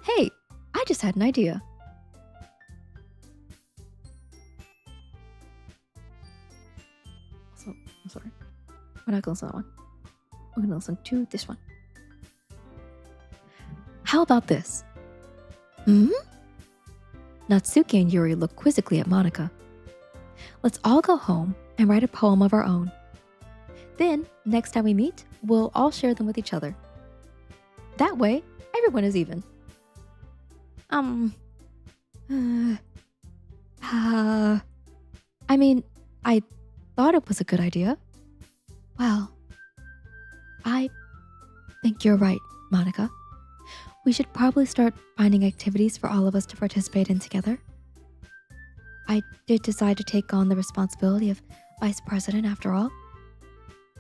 Hey, I just had an idea. So, I'm sorry. We're not going to listen to that one. We're going to listen to this one. How about this? Natsuki and Yuri look quizzically at Monika. Let's all go home and write a poem of our own. Then, next time we meet, we'll all share them with each other. That way, everyone is even. Uh, I mean, I thought it was a good idea. Well, I think you're right, Monica. We should probably start finding activities for all of us to participate in together. I did decide to take on the responsibility of vice president after all.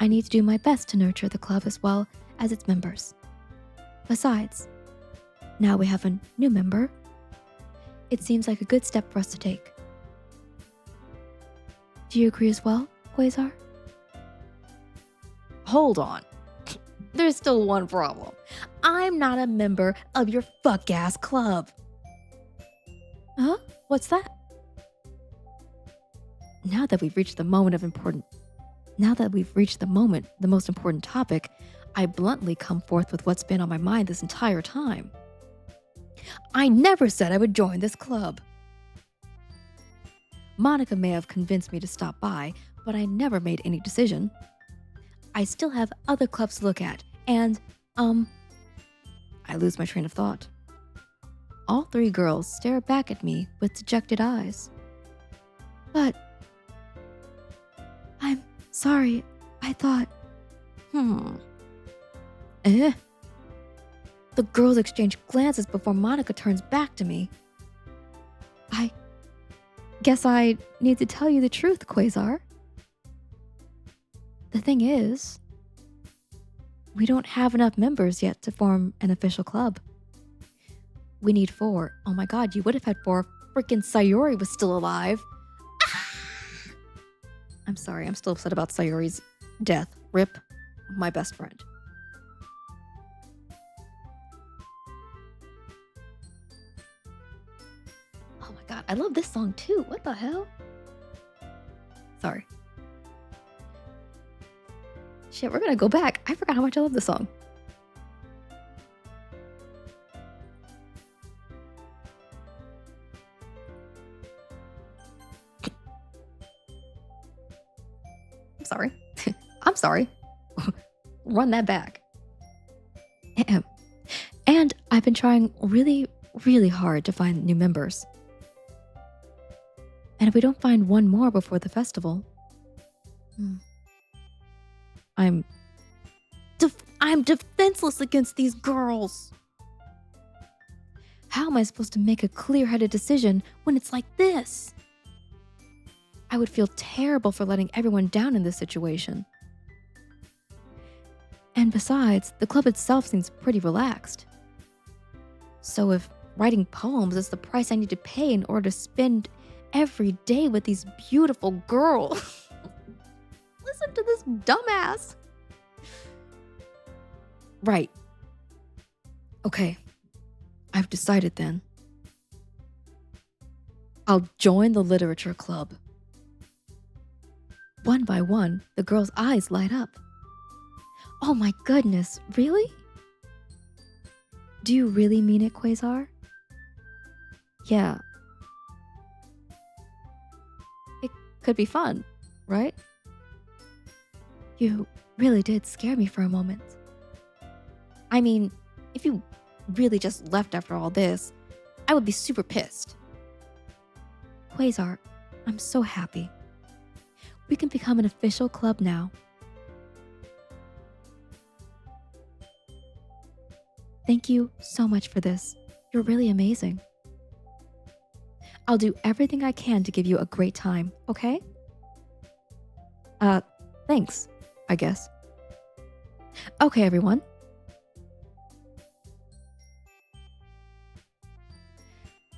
I need to do my best to nurture the club as well as its members. Besides, now we have a new member. It seems like a good step for us to take. Do you agree as well, Quasar? Hold on. There's still one problem. I'm not a member of your fuck ass club. Huh? What's that? Now that we've reached the most important topic, I bluntly come forth with what's been on my mind this entire time. I never said I would join this club. Monica may have convinced me to stop by, but I never made any decision. I still have other clubs to look at, and, I lose my train of thought. All three girls stare back at me with dejected eyes. But, I'm sorry, I thought, Eh? The girls exchange glances before Monica turns back to me. I guess I need to tell you the truth, Quasar. The thing is, we don't have enough members yet to form an official club. We need 4. Oh my god, you would have had 4 if freaking Sayori was still alive. I'm sorry, I'm still upset about Sayori's death. Rip, my best friend. Oh my god, I love this song too. What the hell? Sorry. Shit, we're gonna go back. I forgot how much I love this song. I'm sorry. I'm sorry. Run that back. Ahem. And I've been trying really, really hard to find new members. And if we don't find one more before the festival, I'm defenseless against these girls. How am I supposed to make a clear-headed decision when it's like this? I would feel terrible for letting everyone down in this situation. And besides, the club itself seems pretty relaxed. So if writing poems is the price I need to pay in order to spend every day with these beautiful girls. Listen to this dumbass. Right. Okay. I've decided then. I'll join the literature club. One by one, the girls' eyes light up. Oh my goodness, really? Do you really mean it, Quasar? Yeah. It could be fun, right? You really did scare me for a moment. I mean, if you really just left after all this, I would be super pissed. Quasar, I'm so happy. We can become an official club now. Thank you so much for this. You're really amazing. I'll do everything I can to give you a great time, okay? Thanks, I guess. Okay, everyone.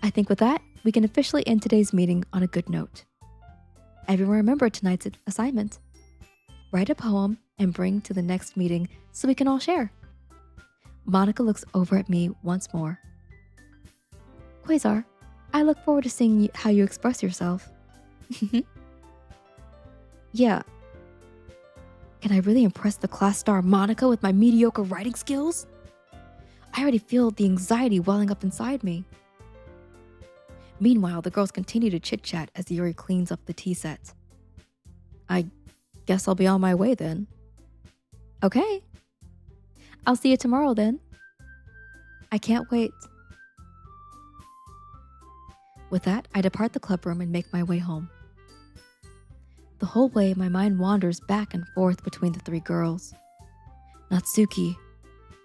I think with that, we can officially end today's meeting on a good note. Everyone remember tonight's assignment. Write a poem and bring to the next meeting so we can all share. Monica looks over at me once more. Quasar, I look forward to seeing how you express yourself. Yeah. Can I really impress the class star Monica with my mediocre writing skills? I already feel the anxiety welling up inside me. Meanwhile, the girls continue to chit-chat as Yuri cleans up the tea set. I guess I'll be on my way then. Okay. I'll see you tomorrow then. I can't wait. With that, I depart the club room and make my way home. The whole way, my mind wanders back and forth between the three girls: Natsuki,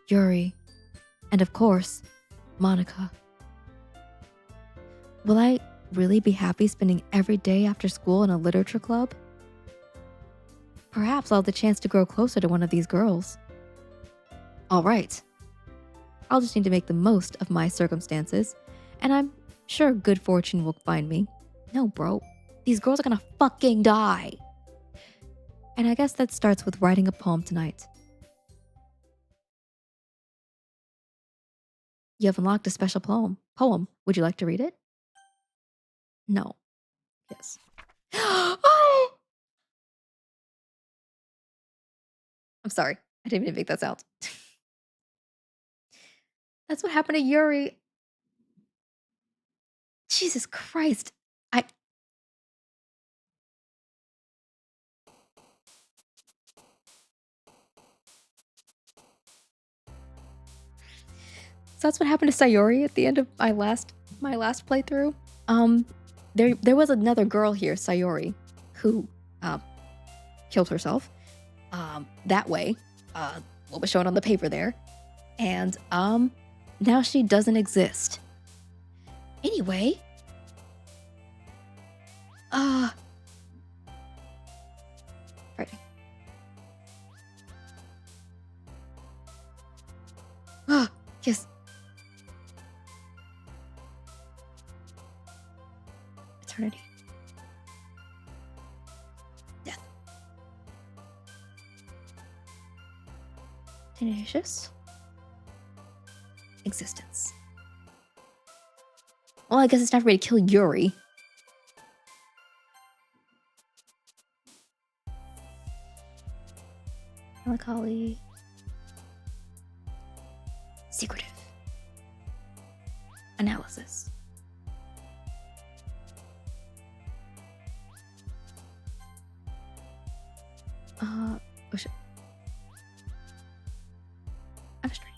Yuri, and of course, Monica. Will I really be happy spending every day after school in a literature club? Perhaps I'll have the chance to grow closer to one of these girls. All right. I'll just need to make the most of my circumstances, and I'm sure good fortune will find me. No, bro. These girls are gonna fucking die. And I guess that starts with writing a poem tonight. You have unlocked a special poem. Would you like to read it? No. Yes. Oh! I'm sorry. I didn't mean to make that sound. That's what happened to Yuri. Jesus Christ. I So that's what happened to Sayori at the end of my last playthrough. Um there was another girl here, Sayori, who killed herself. That way. What was shown on the paper there. And now she doesn't exist. Anyway, right. Yes. Eternity. Death. Tenacious. Existence. Well, I guess it's time for me to kill Yuri. Melancholy. Secretive. Analysis. Oh shit. I'm straight.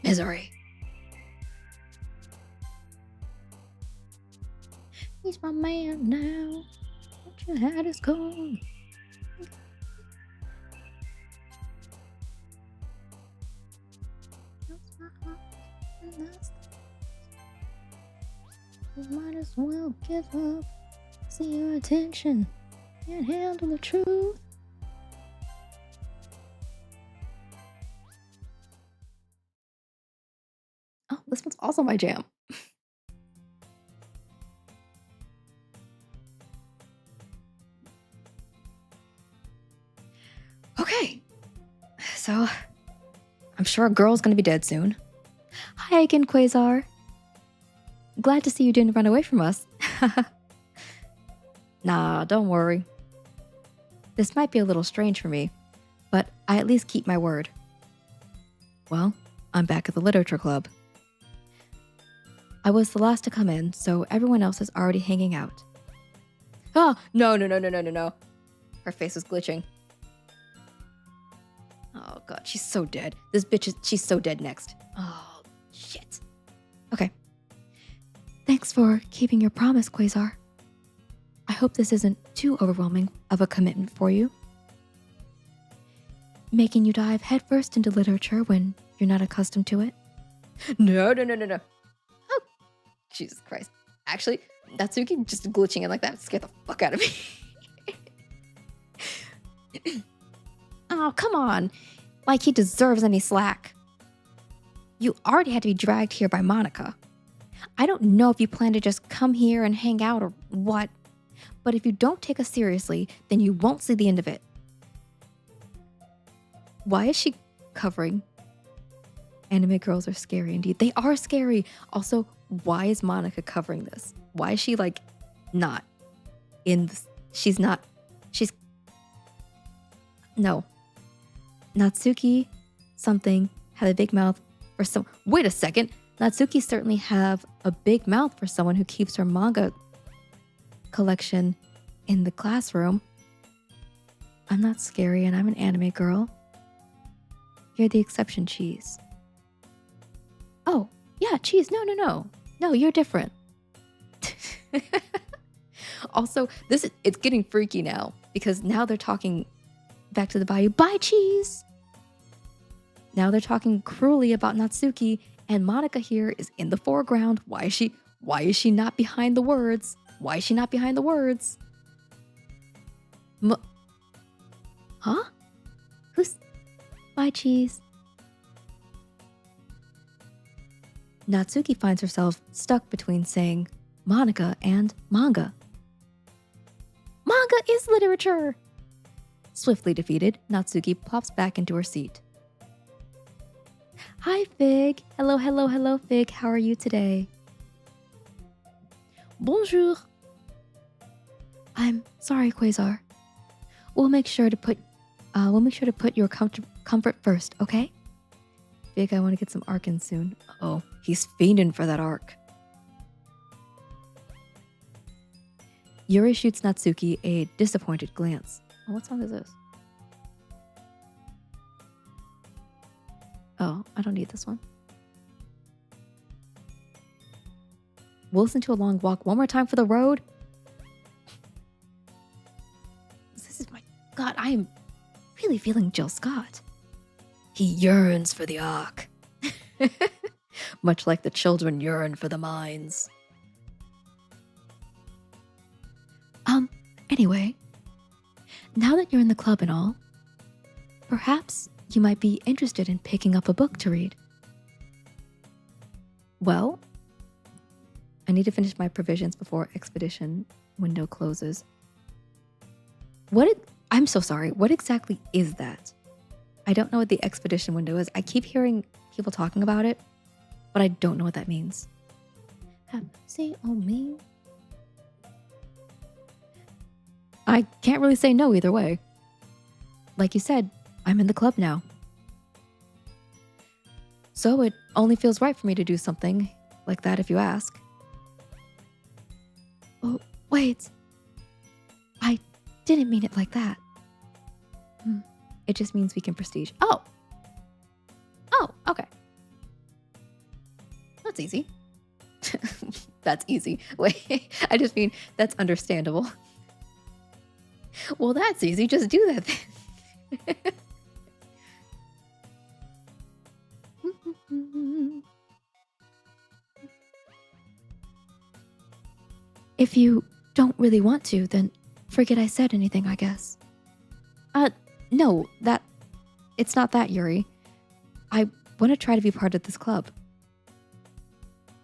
Misery. He's my man now. What you had is gone. That's my heart, and that's you might as well give up. See your attention. Can't handle the truth. Oh, this one's also my jam. Okay. So, I'm sure a girl's gonna be dead soon. Hi again, Quasar. Glad to see you didn't run away from us. Nah, don't worry. This might be a little strange for me, but I at least keep my word. Well, I'm back at the literature club. I was the last to come in, so everyone else is already hanging out. Oh, no. Her face was glitching. Oh god, she's so dead. This bitch she's so dead next. Oh, shit. Okay. Thanks for keeping your promise, Quasar. I hope this isn't too overwhelming of a commitment for you. Making you dive headfirst into literature when you're not accustomed to it. No. Oh, Jesus Christ. Actually, Natsuki just glitching in like that scared the fuck out of me. Oh, come on. Like he deserves any slack. You already had to be dragged here by Monica. I don't know if you plan to just come here and hang out or what, but if you don't take us seriously, then you won't see the end of it. Why is she covering? Anime girls are scary indeed. They are scary. Also, why is Monica covering this? Why is she like not in this? She's no. Natsuki something had a big mouth for some. Wait a second. Natsuki certainly have a big mouth for someone who keeps her manga collection in the classroom. I'm not scary and I'm an anime girl. You're the exception, Cheese. Oh, Yeah, cheese. No, no, no. No, you're different. Also, it's getting freaky now because now they're talking back to the bayou. Bye, cheese. Now they're talking cruelly about Natsuki, and Monica here is in the foreground. Why is she not behind the words? Why is she not behind the words? Huh? Who's Bye, cheese? Natsuki finds herself stuck between saying Monica and manga. Manga is literature! Swiftly defeated, Natsuki plops back into her seat. Hi, Fig. Hello, hello, hello, Fig. How are you today? Bonjour. I'm sorry, Quasar. We'll make sure to put your comfort first, okay? Fig, I want to get some Arkin soon. Oh, he's fiending for that arc. Yuri shoots Natsuki a disappointed glance. Oh, what song is this? Oh, I don't need this one. We'll listen to a long walk one more time for the road. This is my God, I am really feeling Jill Scott. He yearns for the ark. Much like the children yearn for the mines. Anyway, now that you're in the club and all, perhaps you might be interested in picking up a book to read. Well, I need to finish my provisions before expedition window closes. I'm so sorry. What exactly is that? I don't know what the expedition window is. I keep hearing people talking about it, but I don't know what that means. Have say on me. I can't really say no either way. Like you said, I'm in the club now. So it only feels right for me to do something like that if you ask. Oh, wait. I didn't mean it like that. It just means we can prestige. Oh, okay. That's easy. That's easy. Wait, I just mean that's understandable. Well, that's easy. Just do that then. If you don't really want to, then forget I said anything, I guess. No, it's not that, Yuri. I want to try to be part of this club.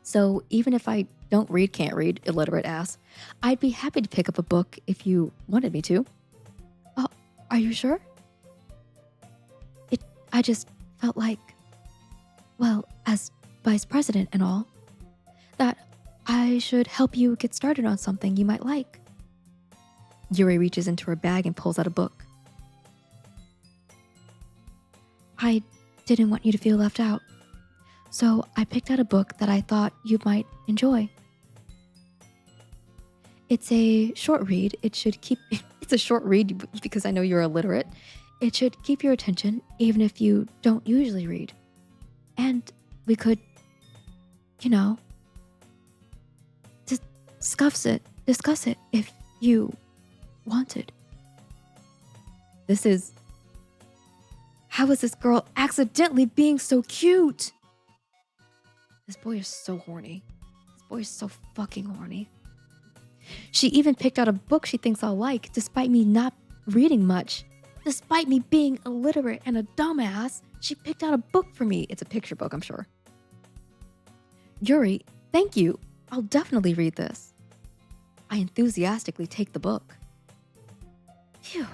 So even if I don't read, can't read, illiterate ass, I'd be happy to pick up a book if you wanted me to. Oh, are you sure? I just felt like, well, as vice president and all, that I should help you get started on something you might like. Yuri reaches into her bag and pulls out a book. I didn't want you to feel left out, so I picked out a book that I thought you might enjoy. It's a short read. It's a short read because I know you're illiterate. It should keep your attention even if you don't usually read. And we could, discuss it if you wanted. How is this girl accidentally being so cute? This boy is so horny. This boy is so fucking horny. She even picked out a book she thinks I'll like, despite me not reading much. Despite me being illiterate and a dumbass, she picked out a book for me. It's a picture book, I'm sure. Yuri, thank you. I'll definitely read this. I enthusiastically take the book. Phew.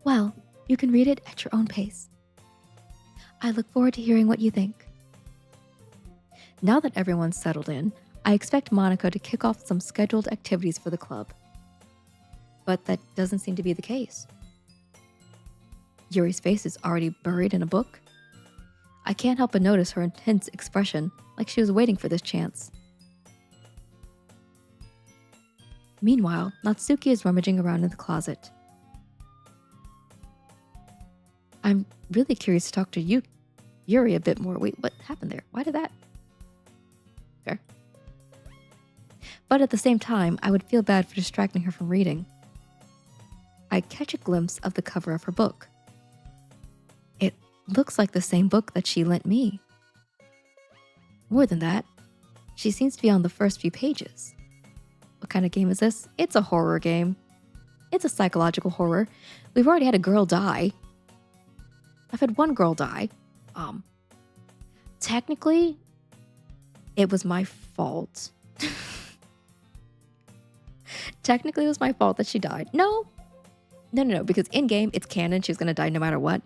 Well, you can read it at your own pace. I look forward to hearing what you think. Now that everyone's settled in, I expect Monica to kick off some scheduled activities for the club. But that doesn't seem to be the case. Yuri's face is already buried in a book. I can't help but notice her intense expression, like she was waiting for this chance. Meanwhile, Natsuki is rummaging around in the closet. I'm really curious to talk to Yuri a bit more. Wait, what happened there? Why did that But at the same time, I would feel bad for distracting her from reading. I catch a glimpse of the cover of her book. It looks like the same book that she lent me. More than that, she seems to be on the first few pages. What kind of game is this? It's a horror game. It's a psychological horror. We've already had a girl die. I've had one girl die. Technically, it was my fault. Technically, it was my fault that she died. No, because in-game, it's canon. She's going to die no matter what.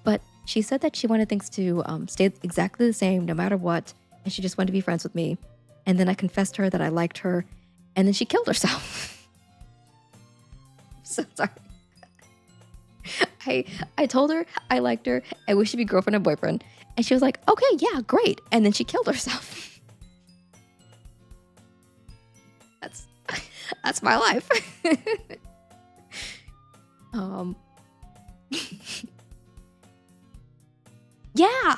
But she said that she wanted things to stay exactly the same no matter what. And she just wanted to be friends with me. And then I confessed to her that I liked her. And then she killed herself. So sorry. I told her I liked her and we should be girlfriend and boyfriend. And she was like, okay, yeah, great. And then she killed herself. That's my life. Yeah.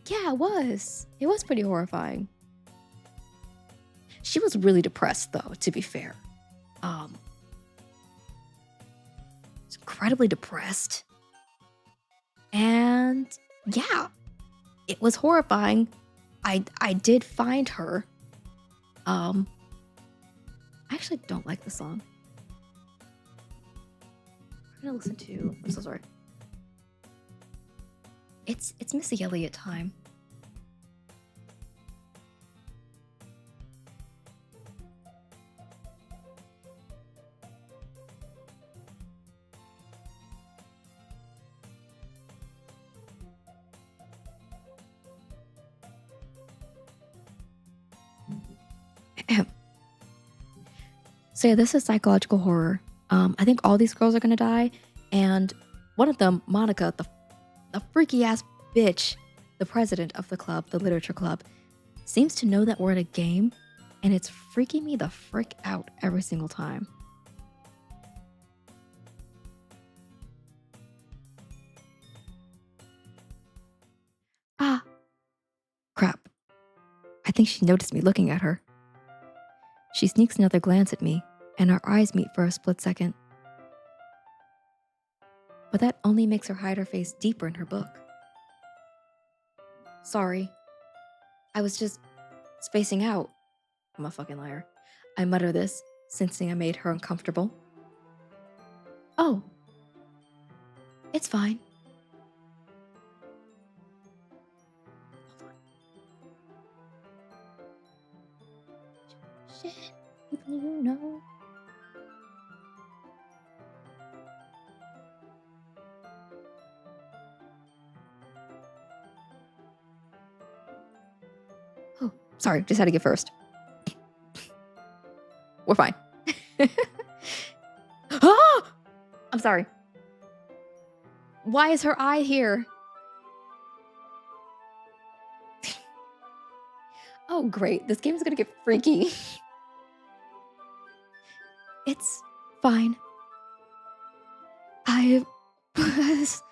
Yeah, it was. It was pretty horrifying. She was really depressed though, to be fair. She's incredibly depressed. And yeah, it was horrifying. I did find her. I actually don't like the song. I'm gonna listen to. I'm so sorry. It's Missy Elliott time. So yeah, this is psychological horror. I think all these girls are gonna die, and one of them, Monica, the freaky ass bitch, the president of the club, the literature club, seems to know that we're at a game, and it's freaking me the frick out every single time. Ah, crap. I think she noticed me looking at her. She sneaks another glance at me, and our eyes meet for a split second. But that only makes her hide her face deeper in her book. Sorry. I was just spacing out. I'm a fucking liar. I mutter this, sensing I made her uncomfortable. Oh. It's fine. Hold on. Shit. People you know. Oh, sorry. Just had to get first. We're fine. Ah! I'm sorry. Why is her eye here? Oh, great. This game is gonna get freaky. It's fine. I was.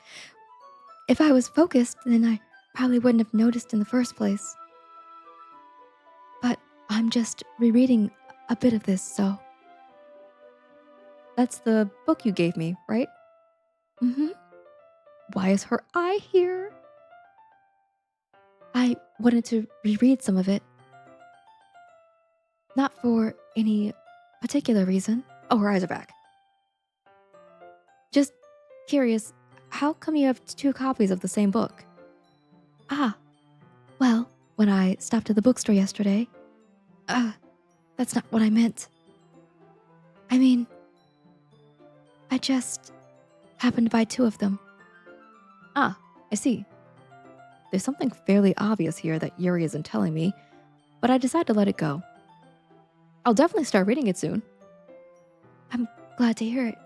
If I was focused, then I probably wouldn't have noticed in the first place. But I'm just rereading a bit of this, so. That's the book you gave me, right? Mm-hmm. Why is her eye here? I wanted to reread some of it. Not for any particular reason. Oh, her eyes are back. Just curious, how come you have two copies of the same book? Ah, well, when I stopped at the bookstore yesterday, that's not what I meant. I mean, I just happened to buy two of them. Ah, I see. There's something fairly obvious here that Yuri isn't telling me, but I decide to let it go. I'll definitely start reading it soon. I'm glad to hear it.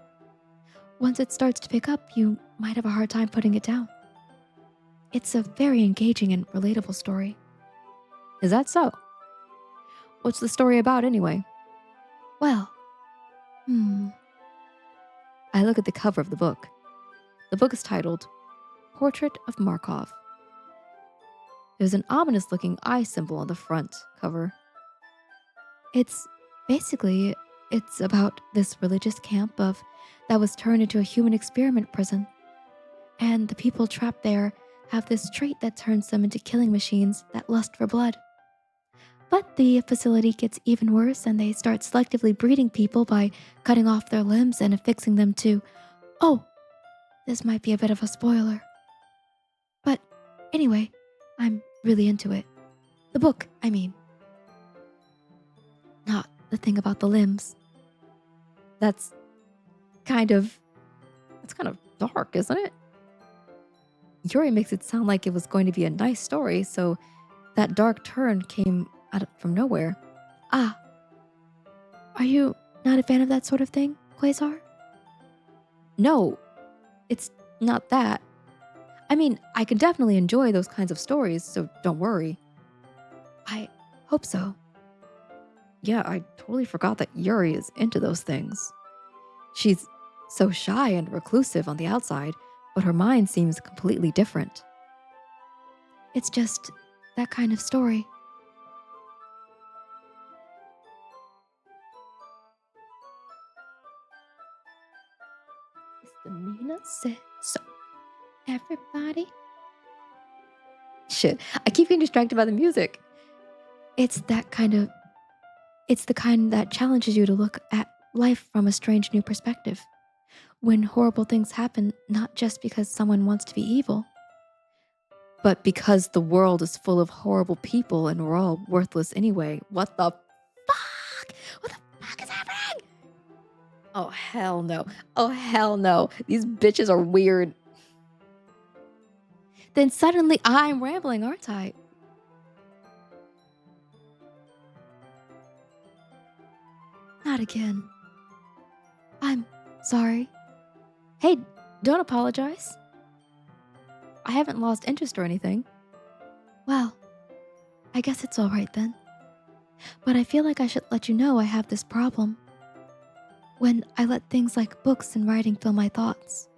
Once it starts to pick up, you might have a hard time putting it down. It's a very engaging and relatable story. Is that so? What's the story about anyway? Well, I look at the cover of the book. The book is titled Portrait of Markov. There's an ominous looking eye symbol on the front cover, It's basically it's about this religious camp of that was turned into a human experiment prison. And the people trapped there have this trait that turns them into killing machines that lust for blood. But the facility gets even worse and they start selectively breeding people by cutting off their limbs and affixing them to. Oh, this might be a bit of a spoiler. But anyway, I'm really into it. The book, I mean. Not the thing about the limbs. That's kind of that's kind of dark, isn't it? Yuri makes it sound like it was going to be a nice story, so that dark turn came from nowhere. Ah, are you not a fan of that sort of thing, Quasar? No, it's not that. I mean, I can definitely enjoy those kinds of stories, so don't worry. I hope so. Yeah, I totally forgot that Yuri is into those things. She's so shy and reclusive on the outside, but her mind seems completely different. It's just that kind of story. Misdemeanor said so. Everybody. Shit, I keep getting distracted by the music. It's that kind of. It's the kind that challenges you to look at life from a strange new perspective. When horrible things happen, not just because someone wants to be evil, but because the world is full of horrible people and we're all worthless anyway. What the fuck? What the fuck is happening? Oh, hell no. Oh, hell no. These bitches are weird. Then suddenly I'm rambling, aren't I? Not again. I'm sorry. Hey, don't apologize. I haven't lost interest or anything. Well, I guess it's alright then. But I feel like I should let you know I have this problem. When I let things like books and writing fill my thoughts,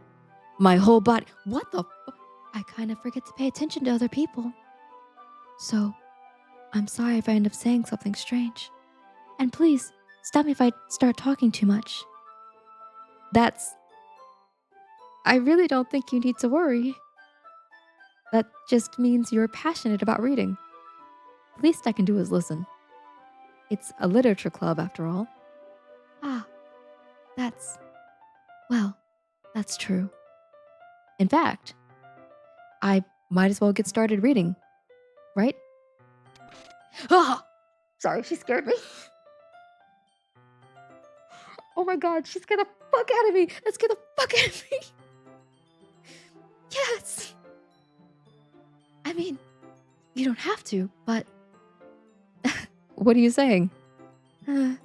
my whole body, what the I kind of forget to pay attention to other people. So, I'm sorry if I end up saying something strange. And please, stop me if I start talking too much. That's. I really don't think you need to worry. That just means you're passionate about reading. The least I can do is listen. It's a literature club, after all. Ah, that's. Well, that's true. In fact, I might as well get started reading, right? Ah! Sorry, she scared me. Oh my god, she scared the fuck out of me. That scared the fuck out of me. Yes. I mean, you don't have to, but. What are you saying? Let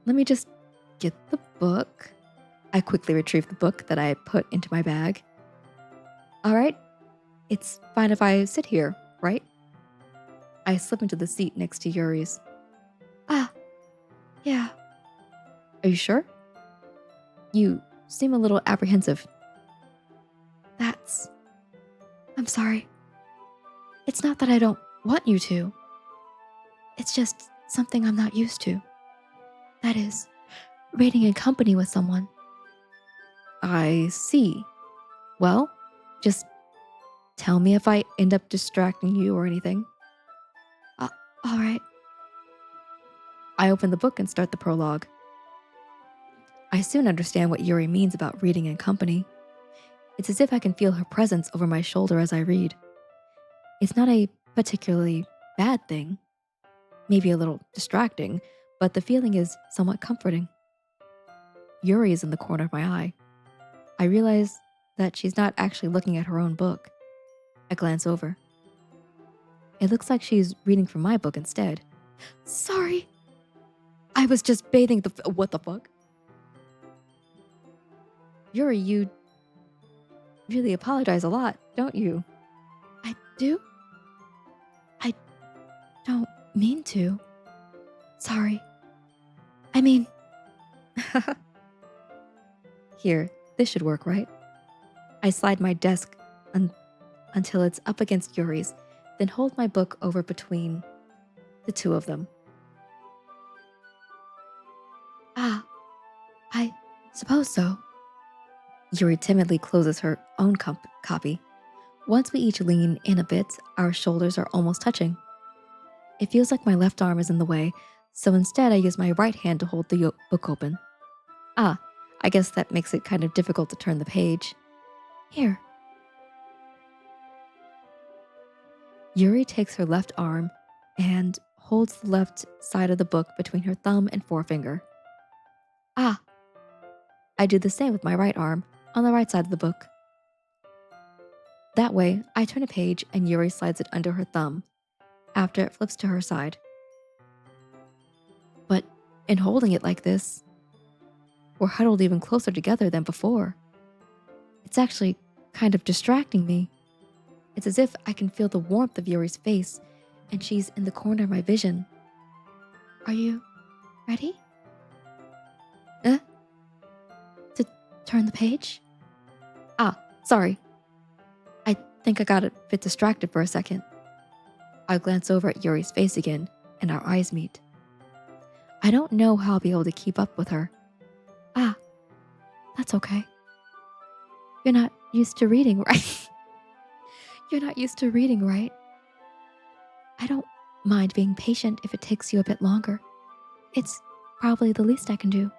me just get the book. I quickly retrieved the book that I had put into my bag. All right, it's fine if I sit here, right? I slip into the seat next to Yuri's. Ah, yeah. Are you sure? You seem a little apprehensive. That's. I'm sorry. It's not that I don't want you to. It's just something I'm not used to. That is, reading in company with someone. I see. Well, just tell me if I end up distracting you or anything. All right. I open the book and start the prologue. I soon understand what Yuri means about reading in company. It's as if I can feel her presence over my shoulder as I read. It's not a particularly bad thing, maybe a little distracting, but the feeling is somewhat comforting. Yuri is in the corner of my eye. I realize that she's not actually looking at her own book. I glance over. It looks like she's reading from my book instead. Sorry. I was just bathing the. What the fuck? Yuri, you really apologize a lot, don't you? I do? I don't mean to. Sorry. I mean. Here, this should work, right? I slide my desk until it's up against Yuri's, then hold my book over between the two of them. Ah, I suppose so. Yuri timidly closes her own copy. Once we each lean in a bit, our shoulders are almost touching. It feels like my left arm is in the way, so instead I use my right hand to hold the book open. Ah, I guess that makes it kind of difficult to turn the page. Here. Yuri takes her left arm and holds the left side of the book between her thumb and forefinger. Ah, I do the same with my right arm on the right side of the book. That way, I turn a page and Yuri slides it under her thumb after it flips to her side. But in holding it like this, we're huddled even closer together than before. It's actually kind of distracting me. It's as if I can feel the warmth of Yuri's face and she's in the corner of my vision. Are you ready? To turn the page? Ah, sorry. I think I got a bit distracted for a second. I glance over at Yuri's face again and our eyes meet. I don't know how I'll be able to keep up with her. Ah, that's okay. You're not used to reading, right? You're not used to reading, right? I don't mind being patient if it takes you a bit longer. It's probably the least I can do.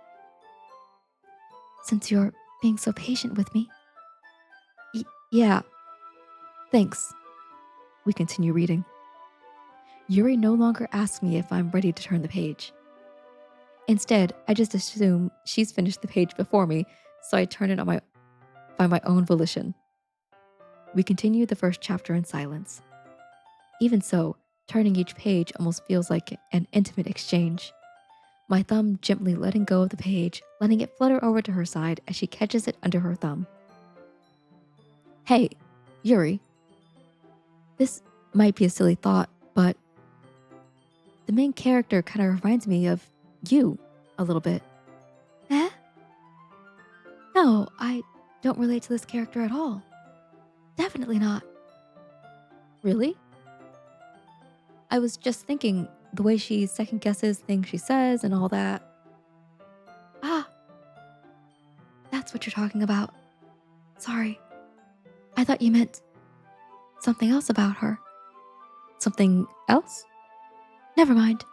Since you're being so patient with me. Yeah, thanks. We continue reading. Yuri no longer asks me if I'm ready to turn the page. Instead, I just assume she's finished the page before me, so I turn it on by my own volition. We continue the first chapter in silence. Even so, turning each page almost feels like an intimate exchange. My thumb gently letting go of the page, letting it flutter over to her side as she catches it under her thumb. Hey, Yuri. This might be a silly thought, but the main character kind of reminds me of you a little bit. Eh? No, I don't relate to this character at all. Definitely not. Really? I was just thinking the way she second guesses things she says and all that. Ah, that's what you're talking about. Sorry. I thought you meant something else about her. Something else? Never mind.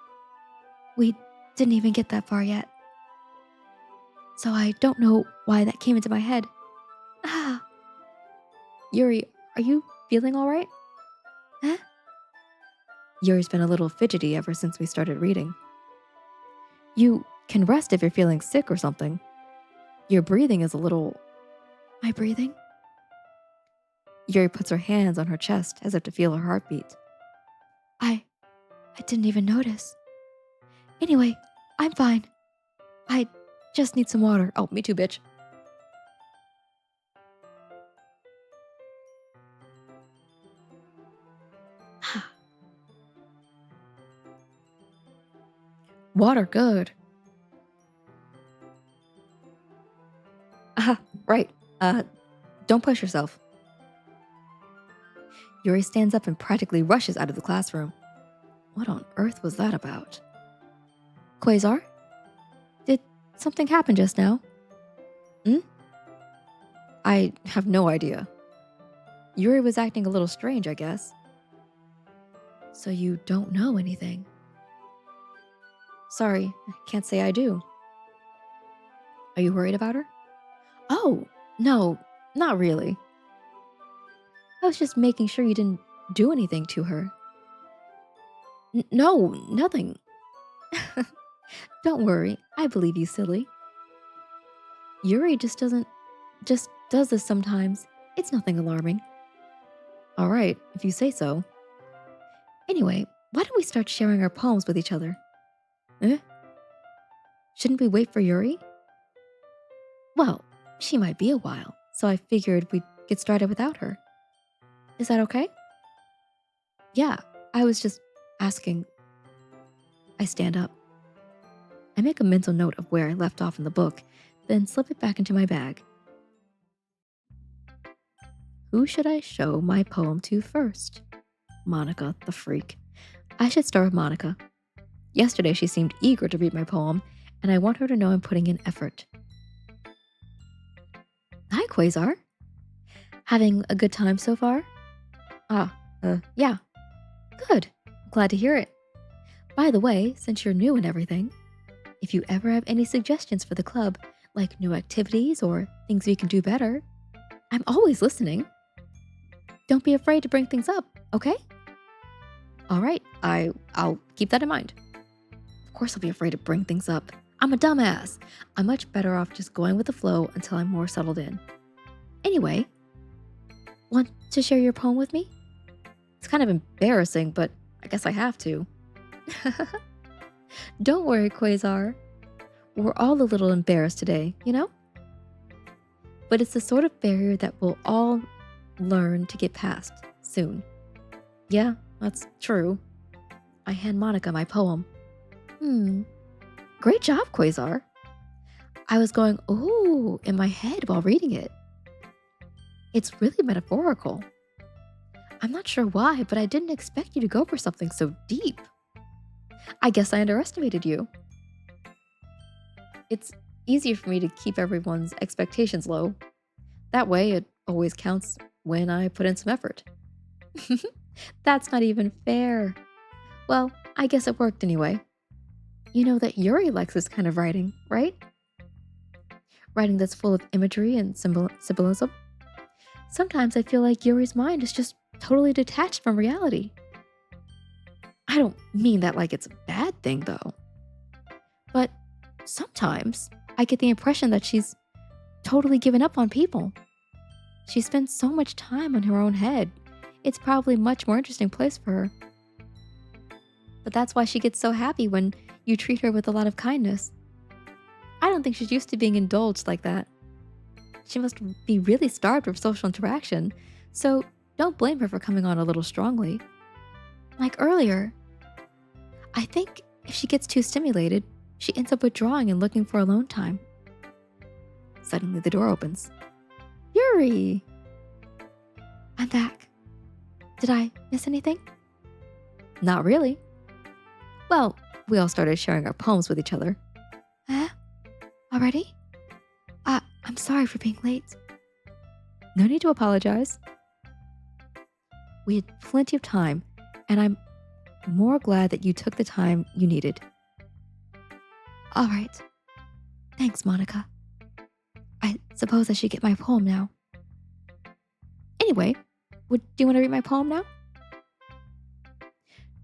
We didn't even get that far yet. So I don't know why that came into my head. Ah. Yuri, are you feeling all right? Huh? Yuri's been a little fidgety ever since we started reading. You can rest if you're feeling sick or something. Your breathing is a little... My breathing? Yuri puts her hands on her chest as if to feel her heartbeat. I didn't even notice. Anyway, I'm fine. I just need some water. Oh, me too, bitch. Water, good. Right. Don't push yourself. Yuri stands up and practically rushes out of the classroom. What on earth was that about? Quasar? Did something happen just now? I have no idea. Yuri was acting a little strange, I guess. So you don't know anything? Sorry, I can't say I do. Are you worried about her? Oh, no, not really. I was just making sure you didn't do anything to her. No, nothing. Don't worry, I believe you, silly. Yuri just does this sometimes. It's nothing alarming. All right, if you say so. Anyway, why don't we start sharing our poems with each other? Eh? Shouldn't we wait for Yuri? Well, she might be a while, so I figured we'd get started without her. Is that okay? Yeah, I was just asking. I stand up. I make a mental note of where I left off in the book, then slip it back into my bag. Who should I show my poem to first? Monica, the freak. I should start with Monica. Yesterday she seemed eager to read my poem, and I want her to know I'm putting in effort. Hi, Quasar. Having a good time so far? Ah, yeah. Good. Glad to hear it. By the way, since you're new and everything, if you ever have any suggestions for the club, like new activities or things we can do better, I'm always listening. Don't be afraid to bring things up, okay? All right, I'll keep that in mind. Of course I'll be afraid to bring things up. I'm a dumbass. I'm much better off just going with the flow until I'm more settled in. Anyway, want to share your poem with me? It's kind of embarrassing, but I guess I have to. Don't worry, Quasar. We're all a little embarrassed today, you know? But it's the sort of barrier that we'll all learn to get past soon. Yeah, that's true. I hand Monica my poem. Great job, Quasar. I was going, ooh, in my head while reading it. It's really metaphorical. I'm not sure why, but I didn't expect you to go for something so deep. I guess I underestimated you. It's easier for me to keep everyone's expectations low. That way, it always counts when I put in some effort. That's not even fair. Well, I guess it worked anyway. You know that Yuri likes this kind of writing, right? Writing that's full of imagery and symbolism. Sometimes I feel like Yuri's mind is just totally detached from reality. I don't mean that like it's a bad thing, though. But sometimes I get the impression that she's totally given up on people. She spends so much time on her own head. It's probably a much more interesting place for her. But that's why she gets so happy when you treat her with a lot of kindness. I don't think she's used to being indulged like that. She must be really starved of social interaction, so don't blame her for coming on a little strongly. Like earlier, I think if she gets too stimulated, she ends up withdrawing and looking for alone time. Suddenly the door opens. Yuri! I'm back. Did I miss anything? Not really. Well, we all started sharing our poems with each other. Already? I'm sorry for being late. No need to apologize. We had plenty of time, and I'm more glad that you took the time you needed. All right. Thanks, Monica. I suppose I should get my poem now. Anyway, do you want to read my poem now?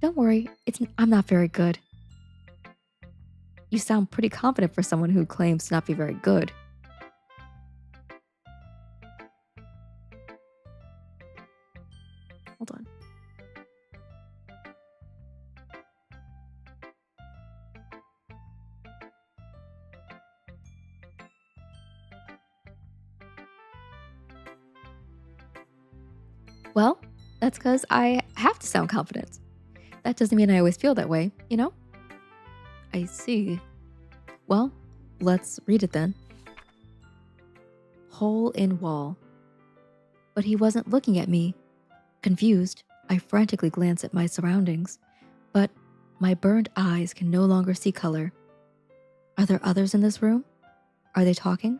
Don't worry, I'm not very good. You sound pretty confident for someone who claims to not be very good. Hold on. Well, that's because I have to sound confident. That doesn't mean I always feel that way, you know? I see. Well, let's read it then. Hole in wall. But he wasn't looking at me. Confused, I frantically glance at my surroundings, but my burned eyes can no longer see color. Are there others in this room? Are they talking?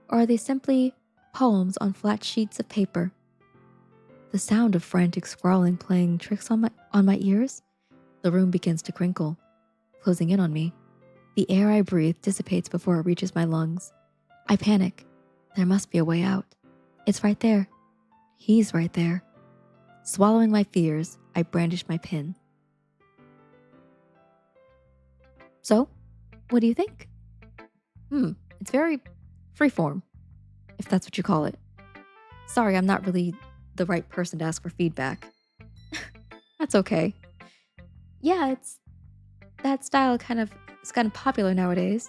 Or are they simply poems on flat sheets of paper? The sound of frantic scrawling playing tricks on my ears. The room begins to crinkle, closing in on me. The air I breathe dissipates before it reaches my lungs. I panic. There must be a way out. It's right there. He's right there. Swallowing my fears, I brandish my pen. So, what do you think? It's very freeform, if that's what you call it. Sorry, I'm not really the right person to ask for feedback. That's okay. Yeah, that style it's gotten popular nowadays.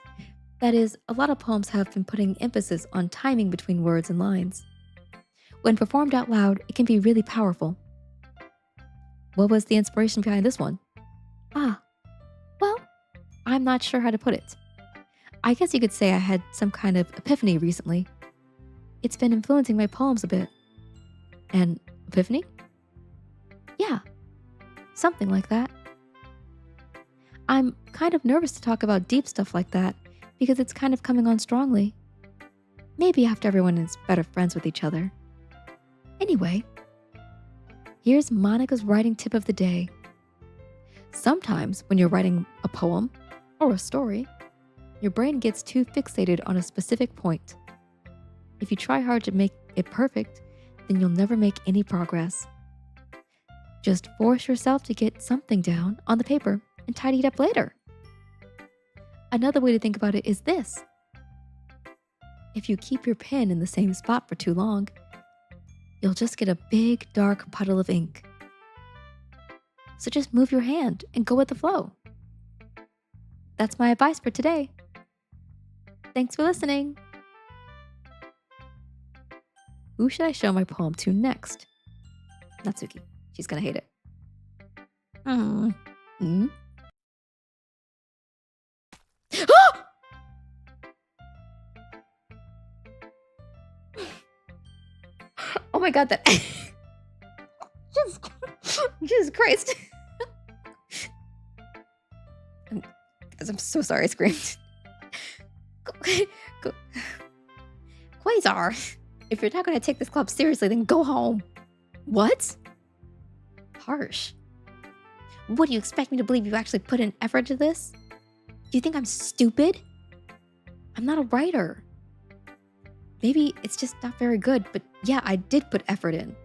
That is, a lot of poems have been putting emphasis on timing between words and lines. When performed out loud, it can be really powerful. What was the inspiration behind this one? Well, I'm not sure how to put it. I guess you could say I had some kind of epiphany recently. It's been influencing my poems a bit. An epiphany? Yeah, something like that. I'm kind of nervous to talk about deep stuff like that because it's kind of coming on strongly. Maybe after everyone is better friends with each other. Anyway, here's Monica's writing tip of the day. Sometimes when you're writing a poem or a story, your brain gets too fixated on a specific point. If you try hard to make it perfect, then you'll never make any progress. Just force yourself to get something down on the paper and tidy it up later. Another way to think about it is this. If you keep your pen in the same spot for too long, you'll just get a big, dark puddle of ink. So just move your hand and go with the flow. That's my advice for today. Thanks for listening. Who should I show my poem to next? Natsuki. She's gonna hate it. Oh my god, that Jesus Christ. I'm so sorry I screamed. Quasar, if you're not gonna take this club seriously, then go home. What? Harsh. What do you expect me to believe you actually put in effort to this? Do you think I'm stupid? I'm not a writer. Maybe it's just not very good, but yeah, I did put effort in.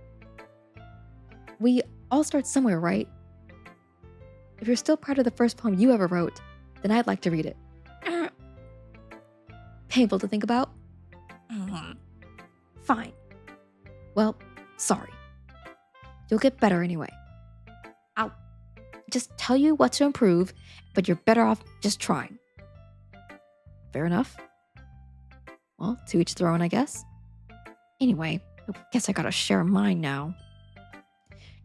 We all start somewhere, right? If you're still proud of the first poem you ever wrote, then I'd like to read it. Painful to think about? Fine. Well, sorry. You'll get better anyway. I'll just tell you what to improve, but you're better off just trying. Fair enough. Well, to each their own, I guess. Anyway, I guess I gotta share mine now.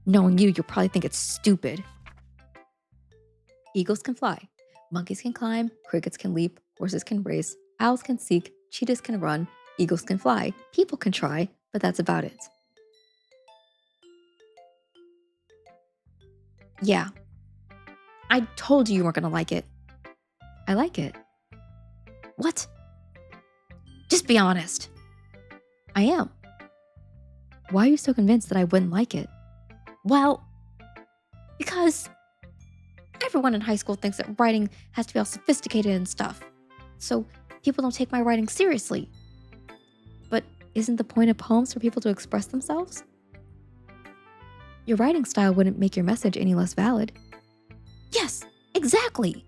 Knowing you'll probably think it's stupid. Eagles can fly. Monkeys can climb. Crickets can leap. Horses can race. Owls can seek. Cheetahs can run. Eagles can fly. People can try, but that's about it. Yeah. I told you weren't gonna like it. I like it. What? Just be honest. I am. Why are you so convinced that I wouldn't like it? Well, because everyone in high school thinks that writing has to be all sophisticated and stuff. So people don't take my writing seriously. But isn't the point of poems for people to express themselves? Your writing style wouldn't make your message any less valid. Yes, exactly.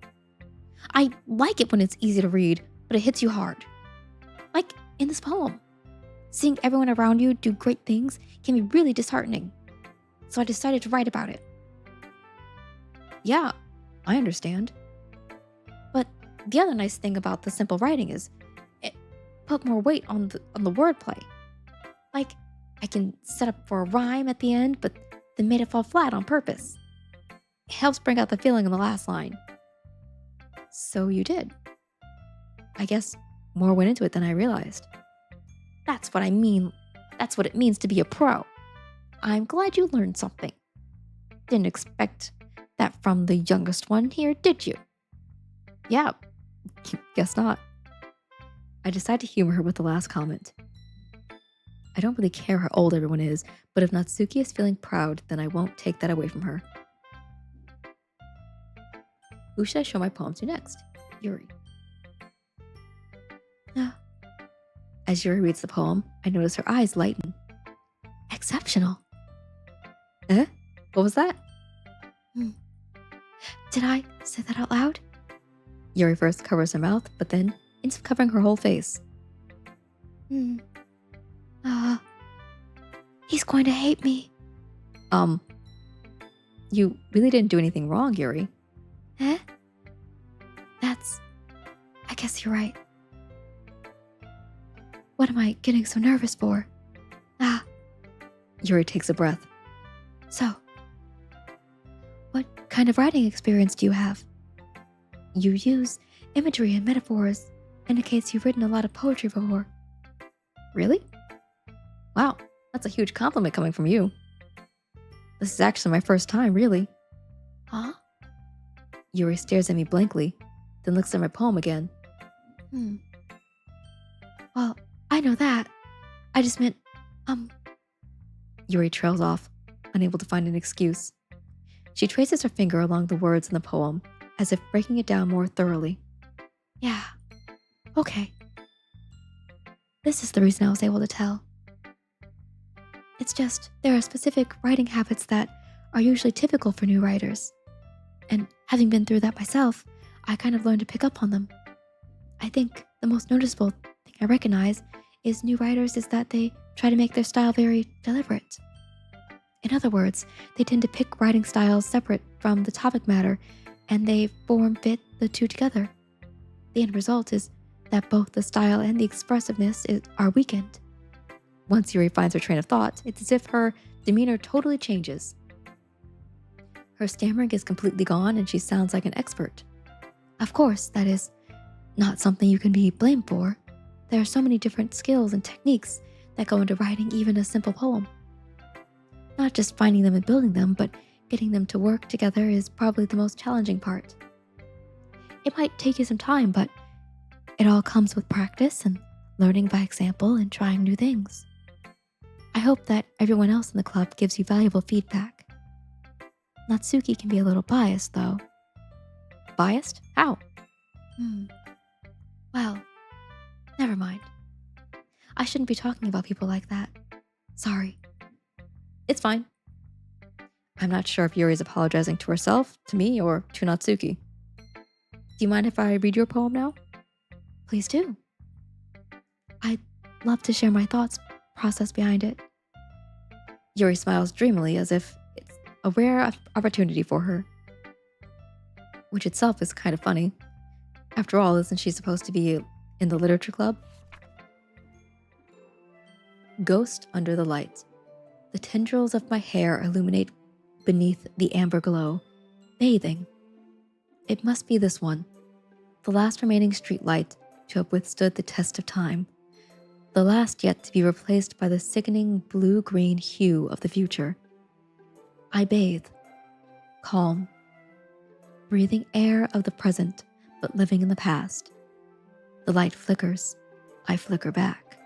I like it when it's easy to read, but it hits you hard. Like in this poem. Seeing everyone around you do great things can be really disheartening. So I decided to write about it. Yeah, I understand. But the other nice thing about the simple writing is it put more weight on the wordplay. Like I can set up for a rhyme at the end, but then made it fall flat on purpose. It helps bring out the feeling in the last line. So you did. I guess more went into it than I realized. That's what I mean. That's what it means to be a pro. I'm glad you learned something. Didn't expect that from the youngest one here, did you? Yeah, guess not. I decided to humor her with the last comment. I don't really care how old everyone is, but if Natsuki is feeling proud, then I won't take that away from her. Who should I show my poem to next? Yuri. As Yuri reads the poem, I notice her eyes lighten. Exceptional. Eh? What was that? Did I say that out loud? Yuri first covers her mouth, but then ends up covering her whole face. He's going to hate me. You really didn't do anything wrong, Yuri. Eh? I guess you're right. What am I getting so nervous for? Yuri takes a breath. So, what kind of writing experience do you have? You use imagery and metaphors, indicates you've written a lot of poetry before. Really? Wow, that's a huge compliment coming from you. This is actually my first time, really. Huh? Yuri stares at me blankly, then looks at my poem again. Well, I know that. I just meant, um... Yuri trails off, unable to find an excuse. She traces her finger along the words in the poem, as if breaking it down more thoroughly. Yeah, okay. This is the reason I was able to tell. It's just, there are specific writing habits that are usually typical for new writers. And having been through that myself, I kind of learned to pick up on them. I think the most noticeable thing I recognize is new writers is that they try to make their style very deliberate. In other words, they tend to pick writing styles separate from the topic matter, and they fit the two together. The end result is that both the style and the expressiveness are weakened. Once Yuri finds her train of thought, it's as if her demeanor totally changes. Her stammering is completely gone and she sounds like an expert. Of course, that is not something you can be blamed for. There are so many different skills and techniques that go into writing even a simple poem. Not just finding them and building them, but getting them to work together is probably the most challenging part. It might take you some time, but it all comes with practice and learning by example and trying new things. I hope that everyone else in the club gives you valuable feedback. Natsuki can be a little biased, though. Biased? How? Well, never mind. I shouldn't be talking about people like that. Sorry. It's fine. I'm not sure if Yuri's apologizing to herself, to me, or to Natsuki. Do you mind if I read your poem now? Please do. I'd love to share my thoughts process behind it. Yuri smiles dreamily as if it's a rare opportunity for her. Which itself is kind of funny. After all, isn't she supposed to be in the literature club? Ghost under the light. The tendrils of my hair illuminate beneath the amber glow, bathing. It must be this one, the last remaining streetlight to have withstood the test of time, the last yet to be replaced by the sickening blue-green hue of the future. I bathe, calm, breathing air of the present, but living in the past. The light flickers, I flicker back.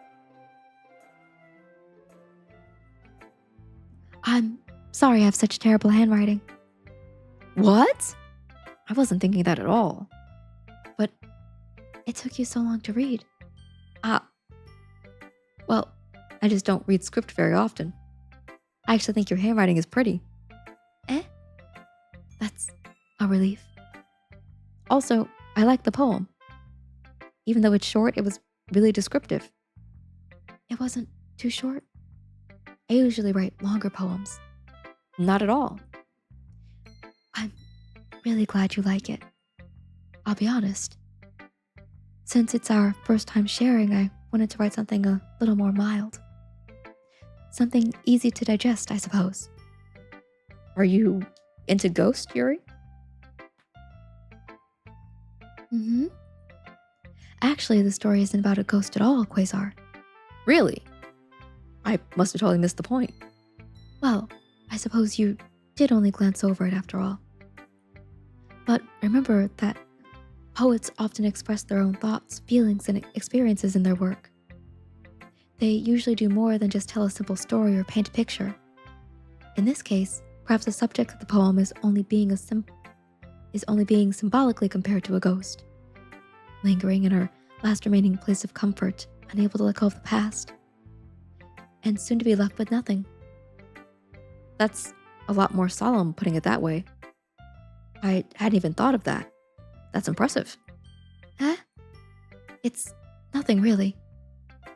I'm sorry I have such terrible handwriting. What? I wasn't thinking that at all. But it took you so long to read. Well, I just don't read script very often. I actually think your handwriting is pretty. That's a relief. Also, I like the poem. Even though it's short, it was really descriptive. It wasn't too short. I usually write longer poems. Not at all. I'm really glad you like it. I'll be honest. Since it's our first time sharing, I wanted to write something a little more mild. Something easy to digest, I suppose. Are you into Ghost, Yuri? Actually, the story isn't about a ghost at all, Quasar. Really? I must have totally missed the point. Well, I suppose you did only glance over it after all. But remember that poets often express their own thoughts, feelings, and experiences in their work. They usually do more than just tell a simple story or paint a picture. In this case, perhaps the subject of the poem is only being symbolically compared to a ghost, lingering in her last remaining place of comfort, unable to let go of the past, and soon to be left with nothing. That's a lot more solemn, putting it that way. I hadn't even thought of that. That's impressive. It's nothing really.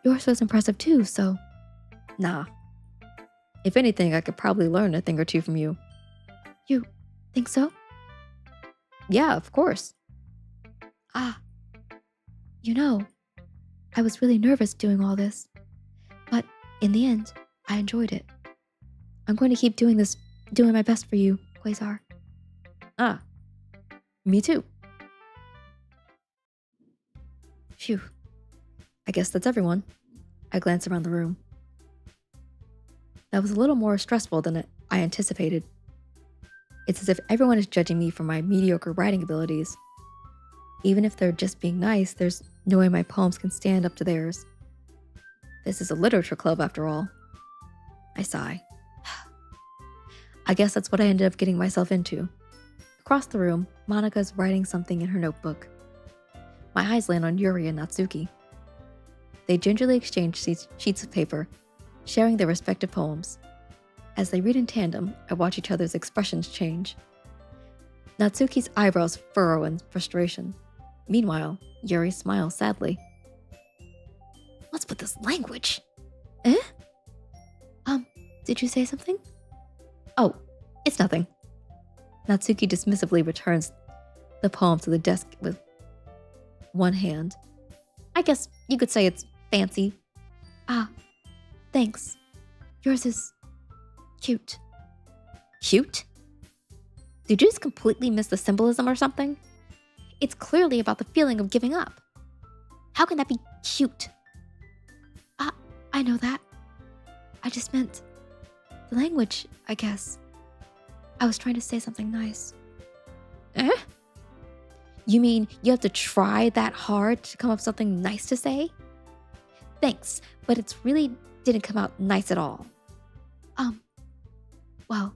Yours was impressive too, so... Nah. If anything, I could probably learn a thing or two from you. You think so? Yeah, of course. You know, I was really nervous doing all this, but in the end, I enjoyed it. I'm going to keep doing my best for you, Quasar. Me too. Phew. I guess that's everyone. I glance around the room. That was a little more stressful than I anticipated. It's as if everyone is judging me for my mediocre writing abilities. Even if they're just being nice, there's no way my poems can stand up to theirs. This is a literature club, after all. I sigh. I guess that's what I ended up getting myself into. Across the room, Monika's writing something in her notebook. My eyes land on Yuri and Natsuki. They gingerly exchange sheets of paper, sharing their respective poems. As they read in tandem, I watch each other's expressions change. Natsuki's eyebrows furrow in frustration. Meanwhile, Yuri smiles sadly. What's with this language? Eh? Did you say something? Oh, it's nothing. Natsuki dismissively returns the poem to the desk with one hand. I guess you could say it's fancy. Ah, thanks. Yours is cute. Cute? Did you just completely miss the symbolism or something? It's clearly about the feeling of giving up. How can that be cute? I know that. I just meant the language, I guess. I was trying to say something nice. Eh? You mean you have to try that hard to come up with something nice to say? Thanks, but it really didn't come out nice at all. Well,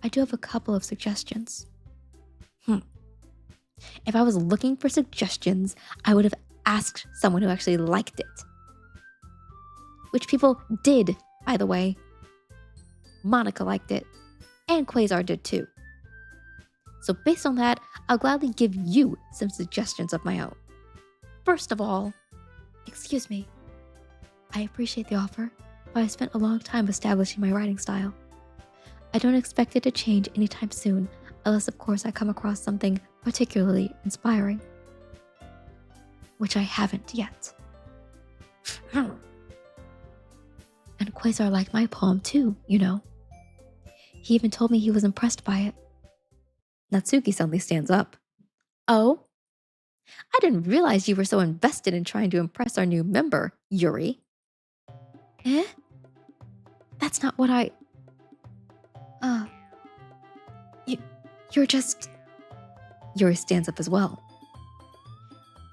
I do have a couple of suggestions. If I was looking for suggestions, I would have asked someone who actually liked it. Which people did, by the way. Monika liked it, and Quasar did too. So based on that, I'll gladly give you some suggestions of my own. First of all, excuse me. I appreciate the offer, but I spent a long time establishing my writing style. I don't expect it to change anytime soon, unless of course I come across something particularly inspiring. Which I haven't yet. And Quasar liked my poem too, you know. He even told me he was impressed by it. Natsuki suddenly stands up. Oh? I didn't realize you were so invested in trying to impress our new member, Yuri. Eh? That's not what I... You're just... Yuri stands up as well.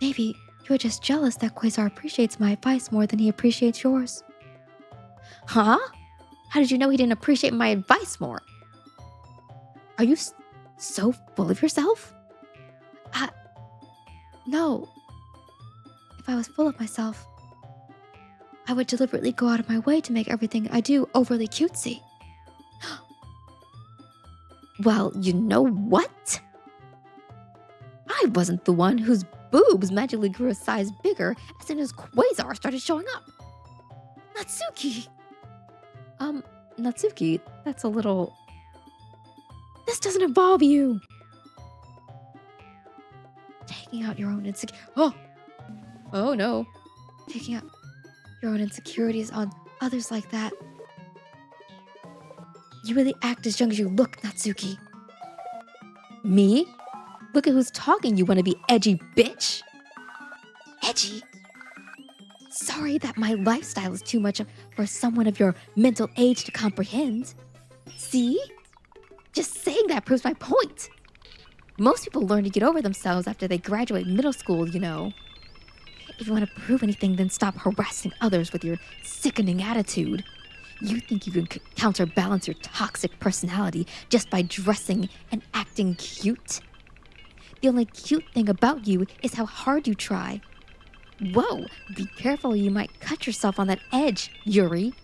Maybe you're just jealous that Quasar appreciates my advice more than he appreciates yours. Huh? How did you know he didn't appreciate my advice more? Are you so full of yourself? No. If I was full of myself, I would deliberately go out of my way to make everything I do overly cutesy. Well, you know what? I wasn't the one whose boobs magically grew a size bigger as soon as Quasar started showing up. Natsuki! Natsuki, that's a little... This doesn't involve you! Taking out your own Oh no. Taking out your own insecurities on others like that. You really act as young as you look, Natsuki. Me? Look at who's talking, you wanna be edgy bitch. Edgy? Sorry that my lifestyle is too much for someone of your mental age to comprehend. See? Just saying that proves my point. Most people learn to get over themselves after they graduate middle school, you know. If you want to prove anything, then stop harassing others with your sickening attitude. You think you can counterbalance your toxic personality just by dressing and acting cute? The only cute thing about you is how hard you try. Whoa, be careful, you might cut yourself on that edge, Yuri.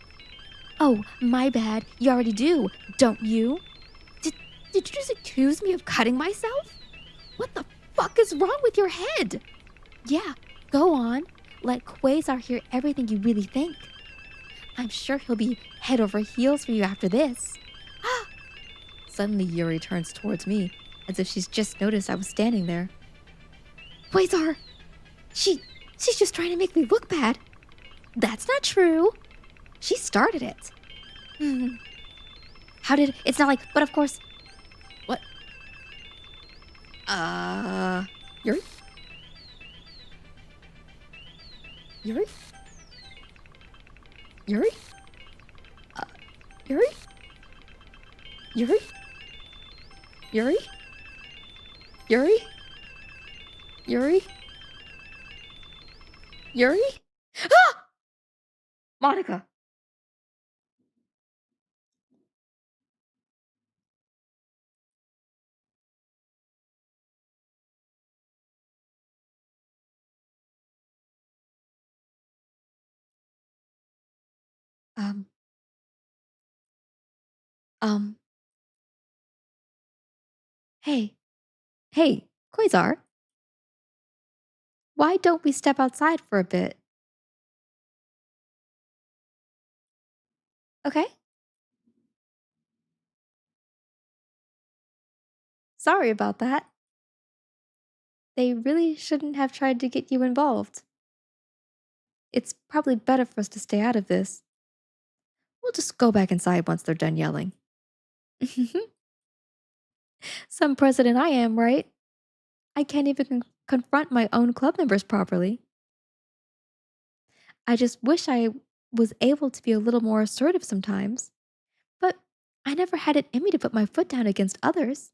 Oh, my bad, you already do, don't you? Did you just accuse me of cutting myself? What the fuck is wrong with your head? Yeah, go on. Let Quasar hear everything you really think. I'm sure he'll be head over heels for you after this. Suddenly, Yuri turns towards me, as if she's just noticed I was standing there. Quasar! She's just trying to make me look bad. That's not true. She started it. It's not like, but of course... What? Yuri? Yuri? Yuri? Yuri? Yuri? Yuri? Yuri? Yuri? Yuri? Ah! Monica. Um, um, hey, hey, Quasar, why don't we step outside for a bit? Okay? Sorry about that. They really shouldn't have tried to get you involved. It's probably better for us to stay out of this. We'll just go back inside once they're done yelling. Some president I am, right? I can't even confront my own club members properly. I just wish I was able to be a little more assertive sometimes, but I never had it in me to put my foot down against others.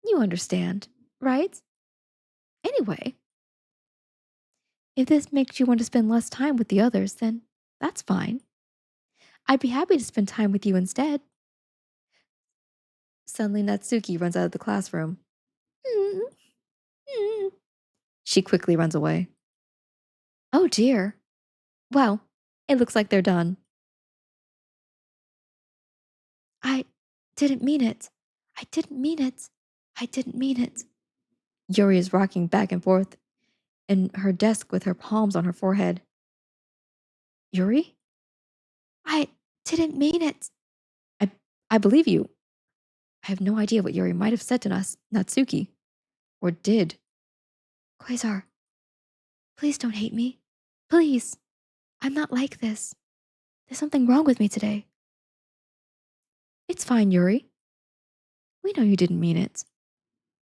You understand, right? Anyway, if this makes you want to spend less time with the others, then that's fine. I'd be happy to spend time with you instead. Suddenly, Natsuki runs out of the classroom. "Mm, mm." She quickly runs away. Oh dear. Well, it looks like they're done. I didn't mean it. I didn't mean it. I didn't mean it. Yuri is rocking back and forth in her desk with her palms on her forehead. Yuri? I didn't mean it. I I believe you. I have no idea what Yuri might have said to us, Natsuki. Or did. Quasar, please don't hate me. Please. I'm not like this. There's something wrong with me today. It's fine, Yuri. We know you didn't mean it.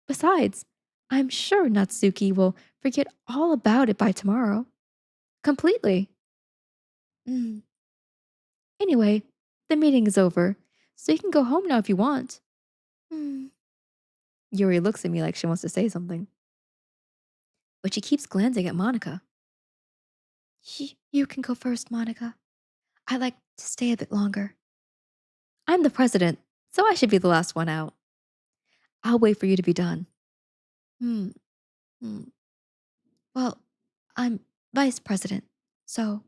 Besides, I'm sure Natsuki will forget all about it by tomorrow. Completely. Mm. Anyway, the meeting is over, so you can go home now if you want. Mm. Yuri looks at me like she wants to say something, but she keeps glancing at Monica. You can go first, Monica. I like to stay a bit longer. I'm the president, so I should be the last one out. I'll wait for you to be done. Hmm. Hmm. Well, I'm vice president, so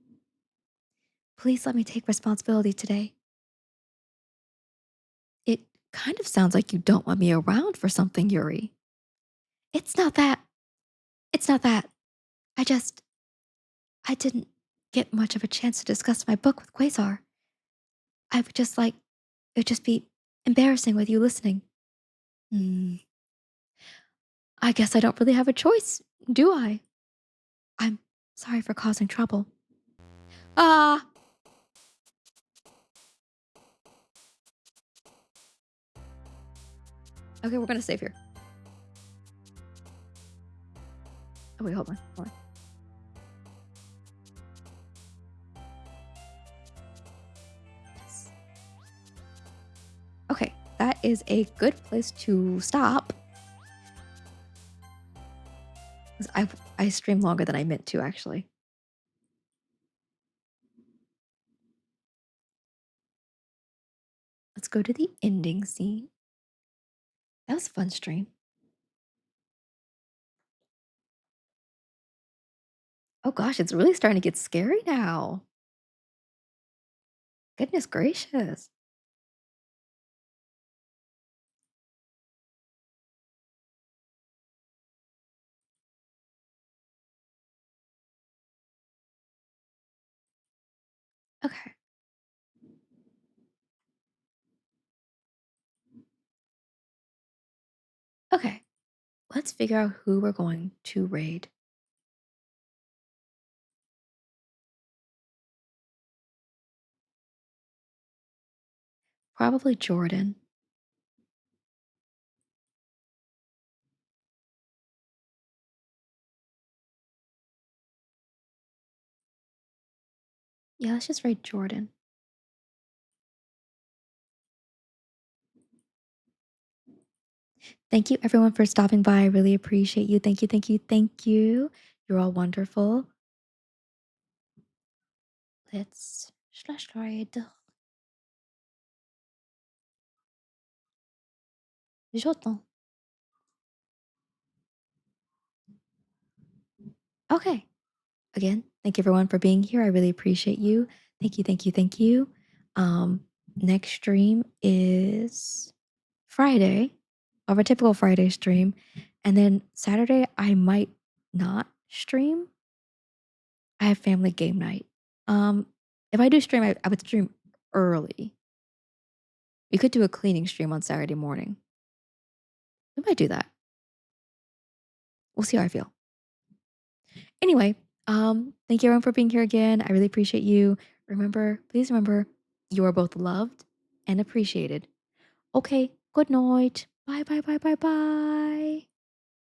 please let me take responsibility today. It kind of sounds like you don't want me around for something, Yuri. It's not that. It's not that. I just, I didn't get much of a chance to discuss my book with Quasar. I would just like, it would just be embarrassing with you listening. Hmm. I guess I don't really have a choice, do I? I'm sorry for causing trouble. Ah! Okay, we're gonna save here. Oh, wait, hold on. Hold on. Yes. Okay, that is a good place to stop. 'Cause I streamed longer than I meant to, actually. Let's go to the ending scene. That was a fun stream. Oh gosh, it's really starting to get scary now. Goodness gracious. Okay. Okay. Let's figure out who we're going to raid. Probably Jordan. Yeah, let's just raid Jordan. Thank you everyone for stopping by. I really appreciate you. Thank you, thank you, thank you. You're all wonderful. Let's slide. J'entends. Okay. Again, thank you everyone for being here. I really appreciate you. Thank you, thank you, thank you. Um, Next stream is Friday, of a typical Friday stream. And then Saturday, I might not stream. I have family game night. Um, if I do stream, I would stream early. We could do a cleaning stream on Saturday morning. We might do that. We'll see how I feel. Anyway, thank you everyone for being here again. I really appreciate you. Remember, please remember, you are both loved and appreciated. Okay, good night. Bye, bye, bye, bye, bye.